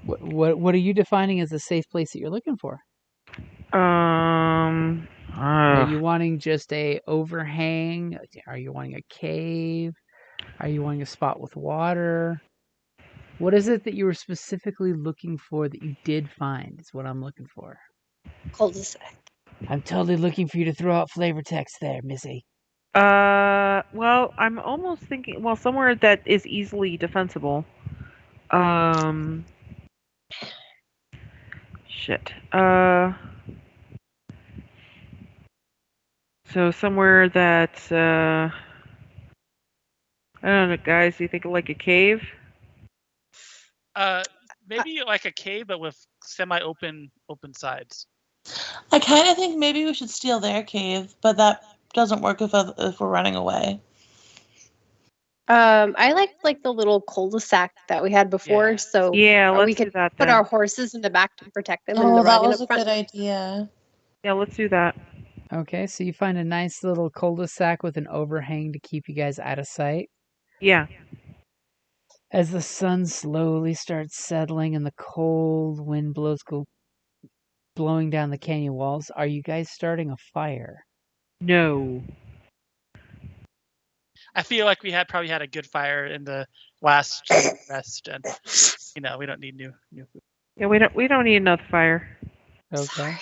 What are you defining as a safe place that you're looking for? Are you wanting just a overhang? Are you wanting a cave? Are you wanting a spot with water? What is it that you were specifically looking for that you did find is what I'm looking for. Cul-de-sac. I'm totally looking for you to throw out flavor text there, Missy. Well, I'm almost thinking, somewhere that is easily defensible. Shit. So somewhere that, I don't know, guys, do you think like a cave? Maybe like a cave, but with semi-open sides. I kind of think maybe we should steal their cave, but that doesn't work if we're running away. I like the little cul-de-sac that we had before. Yeah. So Yeah, we let's do could that put then. our horses in the back to protect them. and Oh, the that wagon was up a front. good idea. Yeah, let's do that. Okay, so you find a nice little cul-de-sac with an overhang to keep you guys out of sight. Yeah. As the sun slowly starts settling and the cold wind blows go blowing down the canyon walls, are you guys starting a fire? No. I feel like we probably had a good fire in the last rest, and we don't need new food. Yeah, we don't need another fire. Okay. Sorry.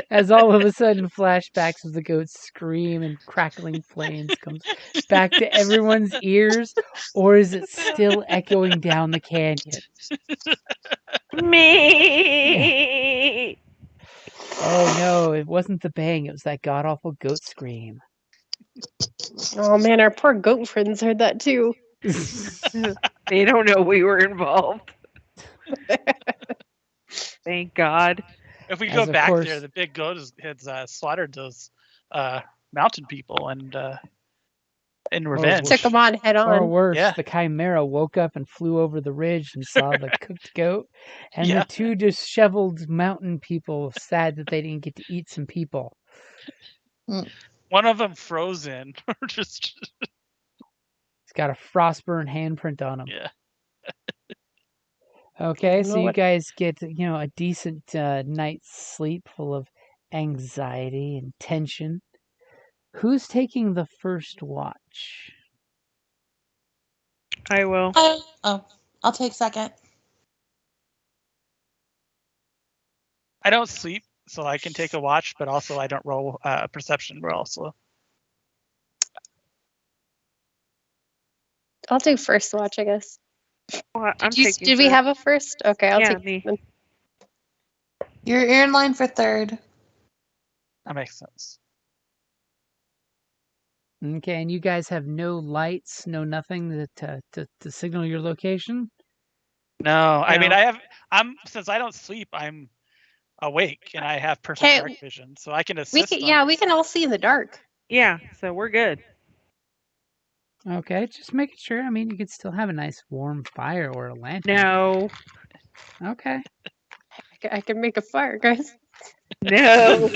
As all of a sudden flashbacks of the goats scream and crackling flames comes back to everyone's ears, or is it still echoing down the canyon? Me. Oh no, it wasn't the bang, it was that god-awful goat scream. Oh man, our poor goat friends heard that too. They don't know we were involved. Thank God. If we As go of back course- there, the big goat has slaughtered those mountain people and in revenge. Took them on head Or on. worse, Yeah. the chimera woke up and flew over the ridge and saw the cooked goat, and Yeah. the two disheveled mountain people sad that they didn't get to eat some people. One of them frozen, or just It's got a frostburn handprint on him. yeah. Okay, I so know you what- guys get, a decent night's sleep full of anxiety and tension. Who's taking the first watch? I will. I'll take second. I don't sleep, so I can take a watch, but also I don't roll a perception roll. So I'll do first watch, I guess. Well, I'm Did taking we first. have a first? Okay, I'll Yeah, take me. one. You're in line for third. that makes sense. Okay, and you guys have no lights, no nothing to signal your location? No, I mean No. I'm since I don't sleep, I'm awake and I have perfect Okay, dark vision, so I can we assist. can, we can all see in the dark. Yeah, so we're good. Okay, just making sure. I mean, you could still have a nice warm fire or a lantern. No. Okay. I can make a fire, guys. No.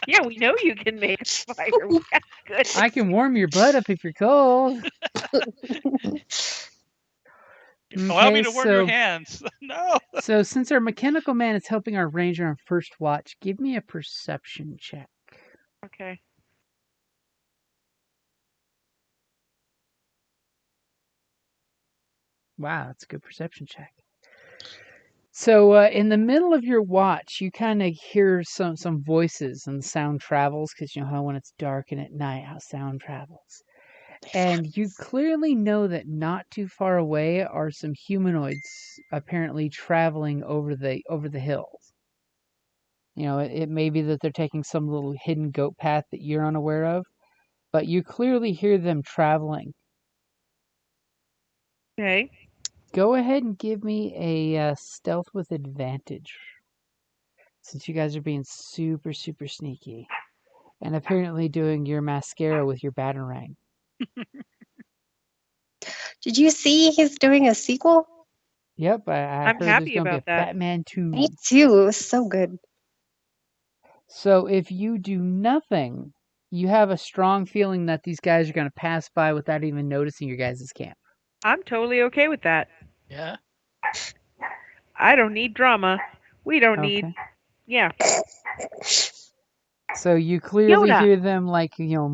Yeah, we know you can make a fire. That's good. I can warm your butt up if you're cold. Allow me Okay, to warm your so hands. No. so since our mechanical man is helping our ranger on first watch, give me a perception check. Okay. Wow, that's a good perception check. So in the middle of your watch, you kind of hear some voices and the sound travels because you know how when it's dark and at night how sound travels. And you clearly know that not too far away are some humanoids apparently traveling over the hills. You know, it may be that they're taking some little hidden goat path that you're unaware of, but you clearly hear them traveling. Okay. Go ahead and give me a stealth with advantage. Since you guys are being super, super sneaky. And apparently doing your mascara with your batarang. Did you see he's doing a sequel? Yep, I I'm heard there's happy going to be a about that. Batman 2. Me too. It was so good. So if you do nothing, you have a strong feeling that these guys are going to pass by without even noticing your guys' camp. I'm totally okay with that. Yeah. I don't need drama. We don't need. Okay. Yeah. So you clearly Yoda. hear them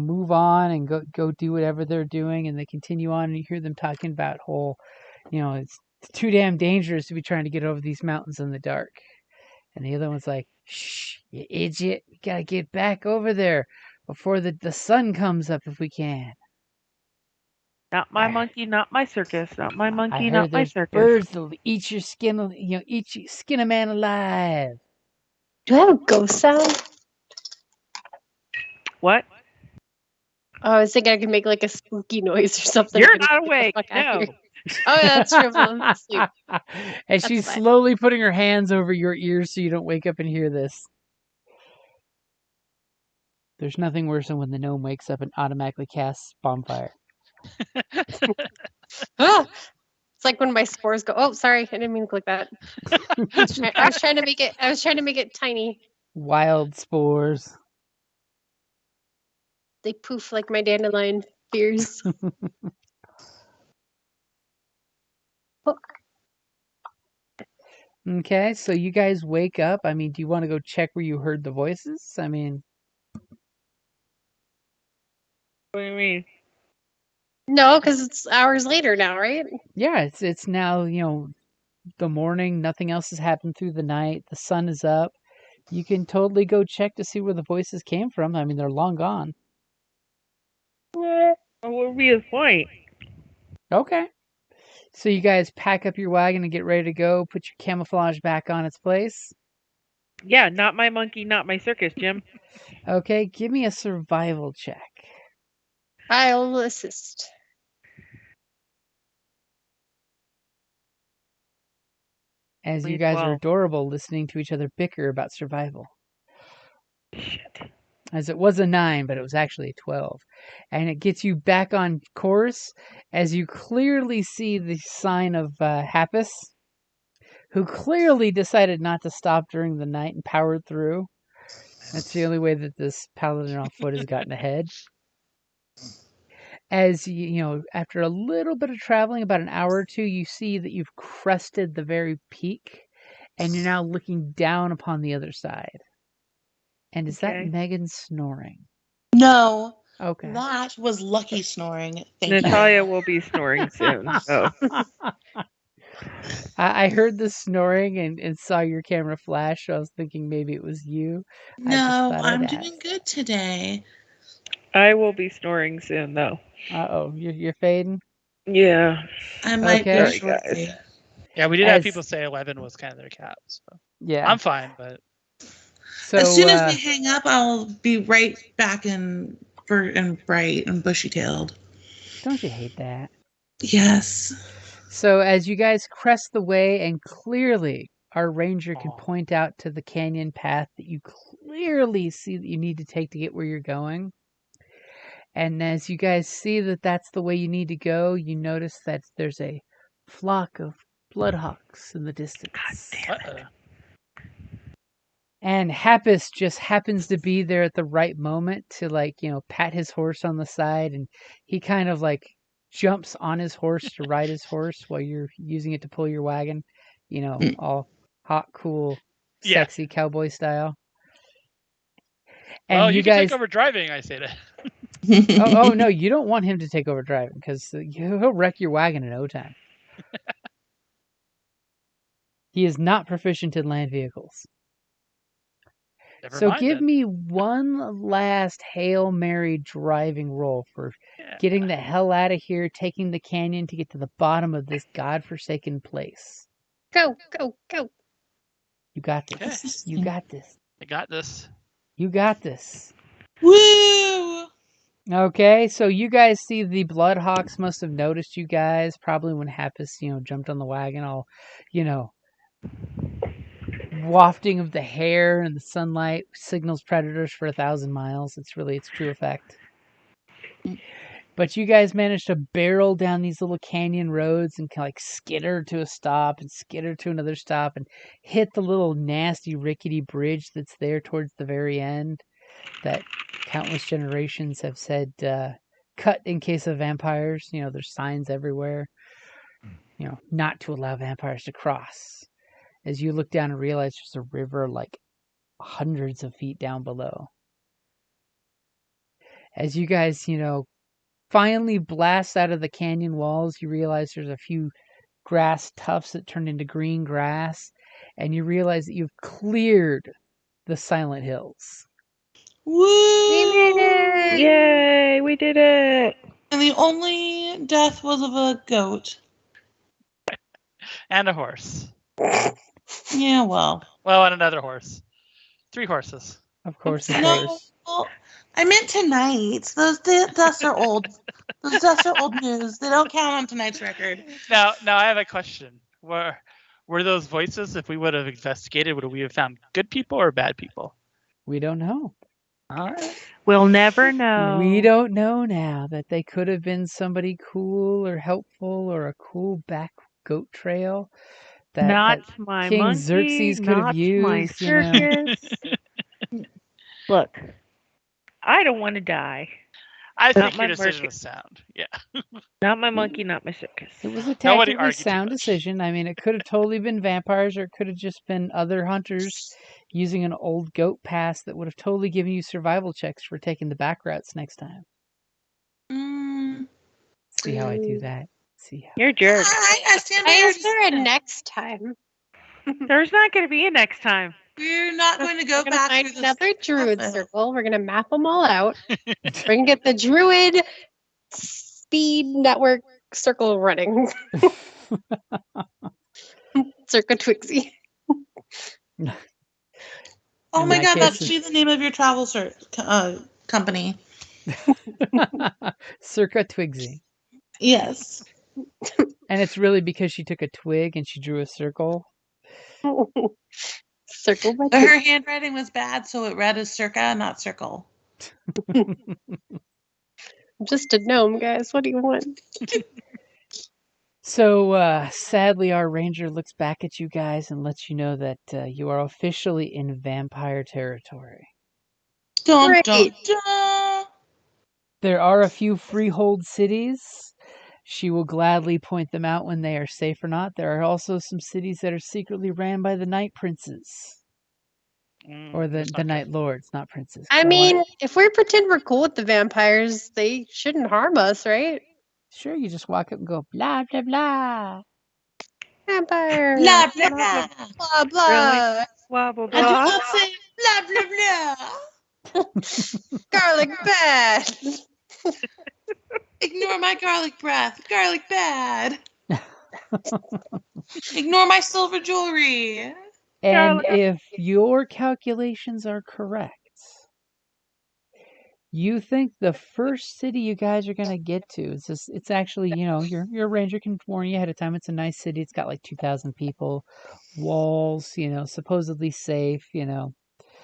move on and go do whatever they're doing, and they continue on, and you hear them talking about it's too damn dangerous to be trying to get over these mountains in the dark. And the other one's like, shh, you idiot, we gotta get back over there before the sun comes up if we can. Not my monkey, not my circus. Not my I monkey, heard not my there's circus. birds that'll eat your skin, skin a man alive. Do I have a ghost sound? What? Oh, I was thinking I could make like a spooky noise or something. You're and not get the awake. fuck out of No. here. Oh, yeah, that's true. I'm asleep. And That's she's fine. slowly putting her hands over your ears so you don't wake up and hear this. There's nothing worse than when the gnome wakes up and automatically casts bonfire. Ah! It's like when my spores go. Oh, sorry, I didn't mean to click that. I was trying to make it. I was trying to make it tiny. Wild spores. They poof like my dandelion fears. Okay, so you guys wake up. I mean, do you want to go check where you heard the voices? I mean, What do you mean? No, because it's hours later now, right? yeah, it's now, the morning. Nothing else has happened through the night. The sun is up. You can totally go check to see where the voices came from. I mean, they're long gone. What would be the point? Okay. So you guys pack up your wagon and get ready to go. Put your camouflage back on its place. Yeah, not my monkey, not my circus, Jim. Okay, give me a survival check. I'll assist. As you Please, guys are well. adorable listening to each other bicker about survival. Shit. As it was a 9, but it was actually a 12. And it gets you back on course as you clearly see the sign of Happus, who clearly decided not to stop during the night and powered through. That's the only way that this paladin on foot has gotten ahead. As after a little bit of traveling, about an hour or two, you see that you've crested the very peak, and you're now looking down upon the other side. And is that Okay. Megan snoring? No, Okay. that was Lucky snoring. Thank you. Natalia will be snoring soon. So. I heard the snoring and saw your camera flash, so I was thinking maybe it was you. I just No, thought I'd I'm ask. doing good today. I will be snoring soon, though. Uh-oh, you're fading? Yeah. I might Okay. be Sorry, shortly. guys. Yeah, we did have As- people say 11 was kind of their cap. So Yeah. I'm fine, but So, As soon as we hang up, I'll be right back in bright and bushy-tailed. don't you hate that? Yes. So as you guys crest the way and clearly our ranger can Aw. point out to the canyon path that you clearly see that you need to take to get where you're going. And as you guys see that that's the way you need to go, you notice that there's a flock of bloodhawks in the distance. Uh-oh. And Happus just happens to be there at the right moment to, like, pat his horse on the side, and he kind of like jumps on his horse to ride his horse while you're using it to pull your wagon, all hot, cool, Yeah. sexy cowboy style. And Well, you you can guys, take over driving, I say that. oh no, you don't want him to take over driving because he'll wreck your wagon in no time. He is not proficient in land vehicles. Never So mind give then. me one last Hail Mary driving roll for Yeah. getting the hell out of here, taking the canyon to get to the bottom of this godforsaken place. Go, go, go. You got Okay. this. You got this. I got this. You got this. Woo! Okay, so you guys see the Bloodhawks must have noticed you guys probably when Happus, jumped on the wagon, all, wafting of the hair and the sunlight signals predators for 1,000 miles. It's its true effect. But you guys managed to barrel down these little canyon roads and kind of like skitter to a stop and skitter to another stop and hit the little nasty rickety bridge that's there towards the very end that countless generations have said cut in case of vampires. There's signs everywhere, not to allow vampires to cross. As you look down and realize there's a river like hundreds of feet down below. As you guys, finally blast out of the canyon walls, you realize there's a few grass tufts that turn into green grass, and you realize that you've cleared the Silent Hills. Woo! We made it! Yay, we did it! And the only death was of a goat. And a horse. Yeah, well. Well, and another horse. 3 horses. Of course, No, well, I meant tonight's. Those deaths are old. Those deaths are old news. They don't count on tonight's record. Now I have a question. Were those voices, if we would have investigated, would we have found good people or bad people? We don't know. All right. We'll never know. We don't know now that they could have been somebody cool or helpful or a cool back goat trail that my King monkey, Xerxes could have not used. my circus. Look, I don't want to die. I Not think my your decision market. was sound. Yeah. Not my monkey, not my circus. It was a Nobody tactically argued too sound much. decision. I mean, it could have totally been vampires, or it could have just been other hunters using an old goat pass that would have totally given you survival checks for taking the back routes next time. See how I do that? See how? You're a jerk. I stand by Why your is there a decision. next time? There's not going to be a next time. We're not going to go We're gonna back find through another this druid process. circle. We're gonna map them all out. We're gonna get the druid speed network circle running. Circa Twixie. Oh In my that god, that case, should be the name of your travel company. Circa Twigsy. Yes. And it's really because she took a twig and she drew a circle. Circle by But her handwriting was bad, so it read as circa, not circle. I'm just a gnome, guys. What do you want? So, sadly, our ranger looks back at you guys and lets you know that you are officially in vampire territory. Dun, Great. dun, dun. There are a few freehold cities. She will gladly point them out when they are safe or not. There are also some cities that are secretly ran by the Night Princes. Or the that's not Night good. Lords, not princes. I Don't mean, wanna- if we pretend we're cool with the vampires, they shouldn't harm us, right? Sure, you just walk up and go, blah, blah, blah. Vampire. Blah, blah, blah. blah blah. Blah, blah, I do blah. not say blah, blah, blah. Garlic bad. Ignore my garlic breath. Garlic bad. Ignore my silver jewelry. And Garlic. if your calculations are correct, You think the first city you guys are gonna get to is just, it's actually, your ranger can warn you ahead of time. It's a nice city. It's got like 2,000 people, walls, supposedly safe, There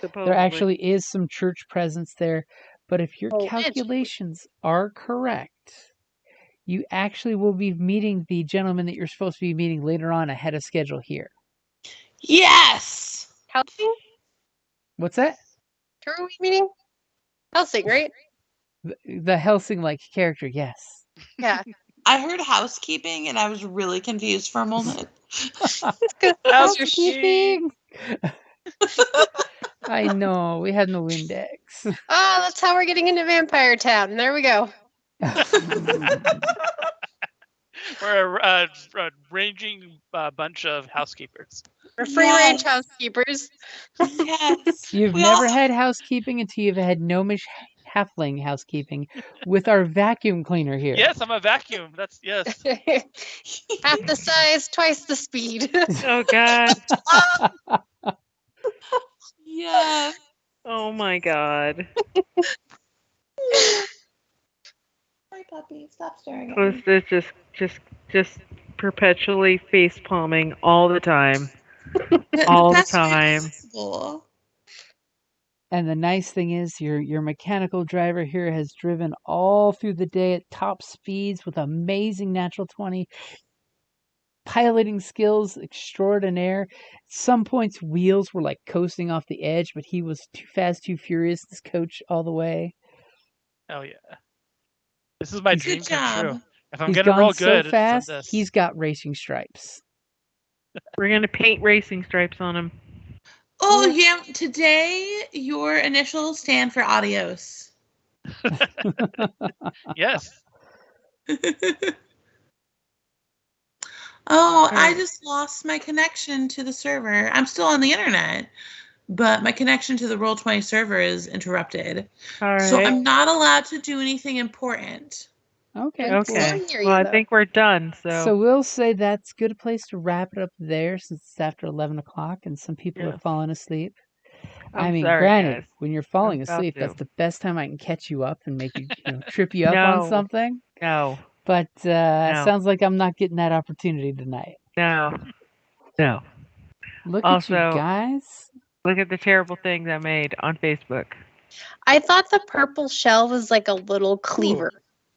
Supposedly. actually is some church presence there. But if your Oh, calculations are correct, you actually will be meeting the gentleman that you're supposed to be meeting later on ahead of schedule here. Yes. Helsing? What's that? Who are we meeting? Helsing, right? The Helsing-like character, yes. Yeah. I heard housekeeping and I was really confused for a moment. Housekeeping! I know, we had no index. Oh, that's how we're getting into Vampire Town. There we go. We're a ranging bunch of housekeepers. We're free range housekeepers. Yes. You've We never all- had housekeeping until you've had gnomish halfling housekeeping with our vacuum cleaner here. Yes, I'm a vacuum. That's yes. Half the size, twice the speed. Oh God. Yes. Oh my God. Hi, puppy. Stop staring at me. It's just perpetually face palming all the time. All the Best way time. possible. And the nice thing is your mechanical driver here has driven all through the day at top speeds with amazing natural 20 piloting skills extraordinaire. At some points wheels were like coasting off the edge, but he was too fast, too furious, this coach all the way. Oh yeah. This is my Good dream come true. job. If I'm He's gonna gone roll so good, fast, it's he's got racing stripes. We're gonna paint racing stripes on him. Oh, yeah. Today, your initials stand for adios. Yes. Oh, I just lost my connection to the server. I'm still on the internet, but my connection to the Roll20 server is interrupted. All right. So I'm not allowed to do anything important. Okay. Can still Okay. hear you, Well, I though. think we're done. So we'll say that's a good place to wrap it up there, since it's after 11 o'clock and some people are Yes. falling asleep. I'm I mean, sorry, granted, guys. when you're falling I'm about asleep, to. that's the best time I can catch you up and make you, trip you up on No. something. No. But No. sounds like I'm not getting that opportunity tonight. No. No. Look at you Also- guys. Look at the terrible things I made on Facebook. I thought the purple shell was like a little cleaver.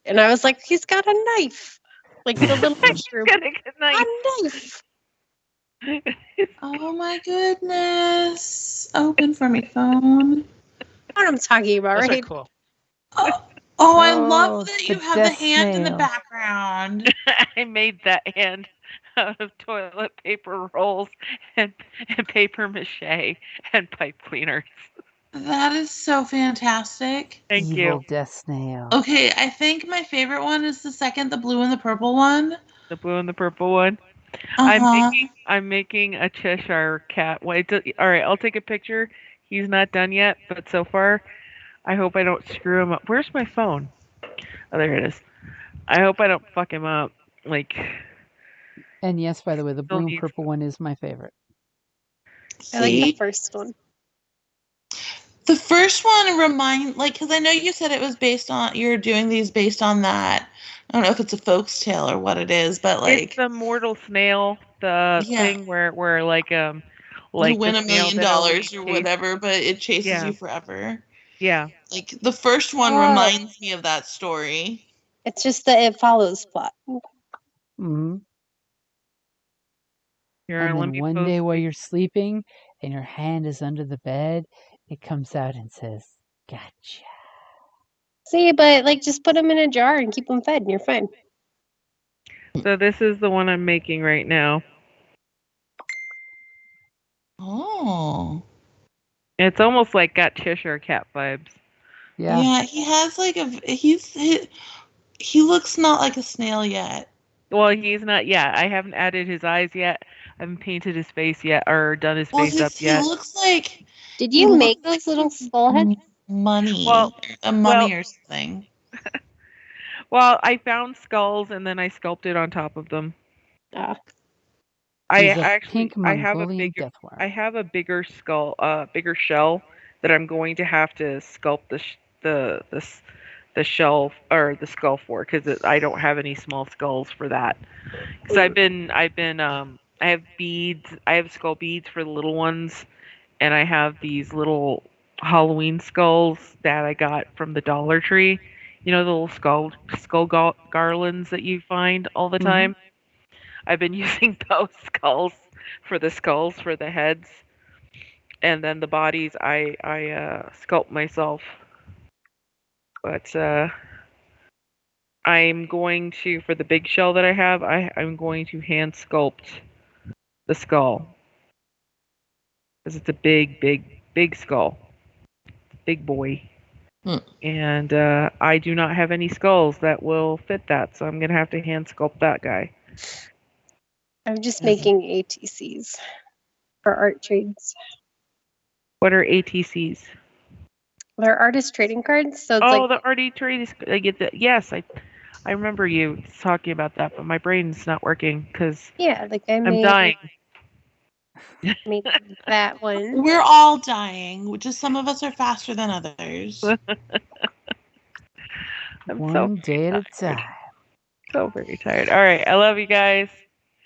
And I was like, he's got a knife. Like the little mushroom. Got a good night. A knife. Oh my goodness. Open for me, phone. What I'm talking about, Those are right? cool. Oh, I Oh, love that the you have the death hand in the snail. background. I made that hand out of toilet paper rolls and paper mache and pipe cleaners. That is so fantastic. Thank Evil you. death snail. Okay, I think my favorite one is the second, the blue and the purple one. The blue and the purple one. Uh-huh. I'm making a Cheshire cat. Wait, all right, I'll take a picture. He's not done yet, but so far, I hope I don't screw him up. Where's my phone? Oh, there it is. I hope I don't fuck him up. Like, And yes, by the way, the Still blue and needs- purple one is my favorite. I like the See? first one. The first one because I know you said it was based on, you're doing these based on that. I don't know if it's a folk's tale or what it is, but it's the mortal snail, the Yeah. thing where like you win the $1 snail million that always or chased- whatever, but it chases Yeah. you forever. Yeah. Like the first one Oh. reminds me of that story. It's just the It Follows plot. Hmm. Here, And let then me one post day while the- you're sleeping and your hand is under the bed, it comes out and says, "Gotcha." See, but like just put them in a jar and keep them fed and you're fine. So this is the one I'm making right now. Oh. It's almost like got Cheshire cat vibes. Yeah. He has like he looks not like a snail yet. Well, he's not yet. I haven't added his eyes yet. I haven't painted his face yet or done his face up He yet. looks like Did He you looks make like those little he's skull heads? money. Well- A mummy or something. Well, I found skulls and then I sculpted on top of them. Ah. He's a pink I have a Mongolian bigger deathworm. I have a bigger skull, bigger shell that I'm going to have to sculpt the shell or the skull for, because I don't have any small skulls for that. Because I have beads. I have skull beads for the little ones, and I have these little Halloween skulls that I got from the Dollar Tree. You know, the little garlands that you find all the Mhm. time. I've been using those skulls for the heads, and then the bodies I sculpt myself. But I'm going to, for the big shell that I have, I'm going to hand sculpt the skull because it's a big skull, big boy. Hmm. And I do not have any skulls that will fit that, so I'm gonna have to hand sculpt that guy. I'm just Mhm. making ATCs for art trades. What are ATCs? They're artist trading cards, so it's Oh, like, the RD trade is. I get that. Yes, I remember you talking about that, but my brain's not working because yeah, like I I'm dying. made that one. We're all dying. Just some of us are faster than others. I'm One day at a tired. time. So very tired. All right, I love you guys.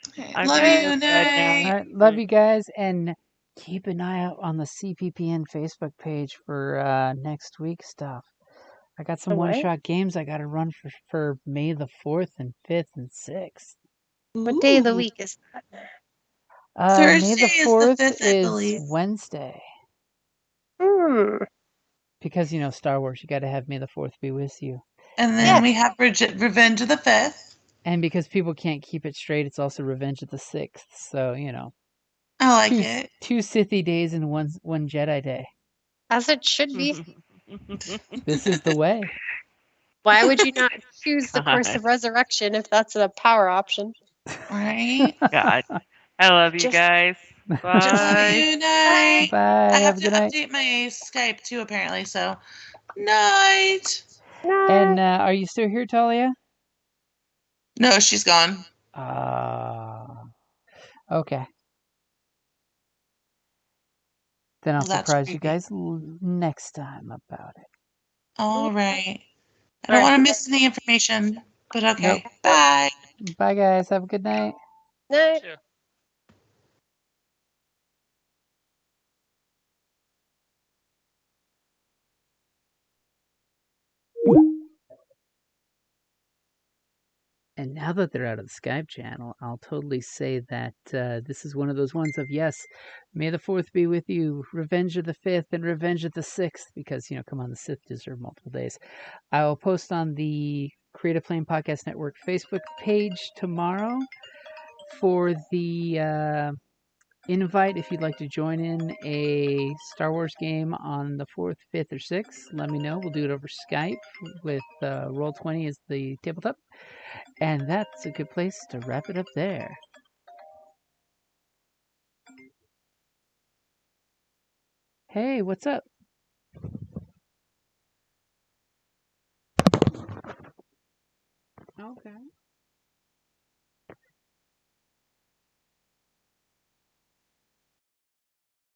Okay. I'm Love gonna you, go to bed night. now. All right, love you guys, and keep an eye out on the CPPN Facebook page for next week's stuff. I got some The what? one-shot games I got to run for May the 4th and 5th and 6th. What day of the Ooh. week is that? May the Thursday is the 4th 5th, I is believe. Wednesday. Because, Star Wars, you got to have May the 4th be with you. And then we have Revenge of the 5th. And because people can't keep it straight, it's also Revenge of the 6th. So, I like it. two Sithy days and one Jedi day. As it should be. This is the way. Why would you not choose the course of resurrection if that's a power option? Right? God, I love you Just- guys. Love Bye. you, night. Bye. I Have have a to good night. update my Skype too, apparently. So, night. And are you still here, Talia? No, she's gone. Okay. Then I'll Well, that's surprise you creepy. guys next time about it. All right. I don't want to miss any information, but okay. Nope. Bye. Bye, guys. Have a good night. Night. Sure. And now that they're out of the Skype channel, I'll totally say that this is one of those ones of, yes, May the 4th be with you, Revenge of the 5th, and Revenge of the 6th, because, come on, the Sith deserve multiple days. I will post on the Creative Flame Podcast Network Facebook page tomorrow for the invite if you'd like to join in a Star Wars game on the 4th, 5th, or 6th. Let me know. We'll do it over Skype with Roll20 as the tabletop. And that's a good place to wrap it up there. Hey, what's up? Okay.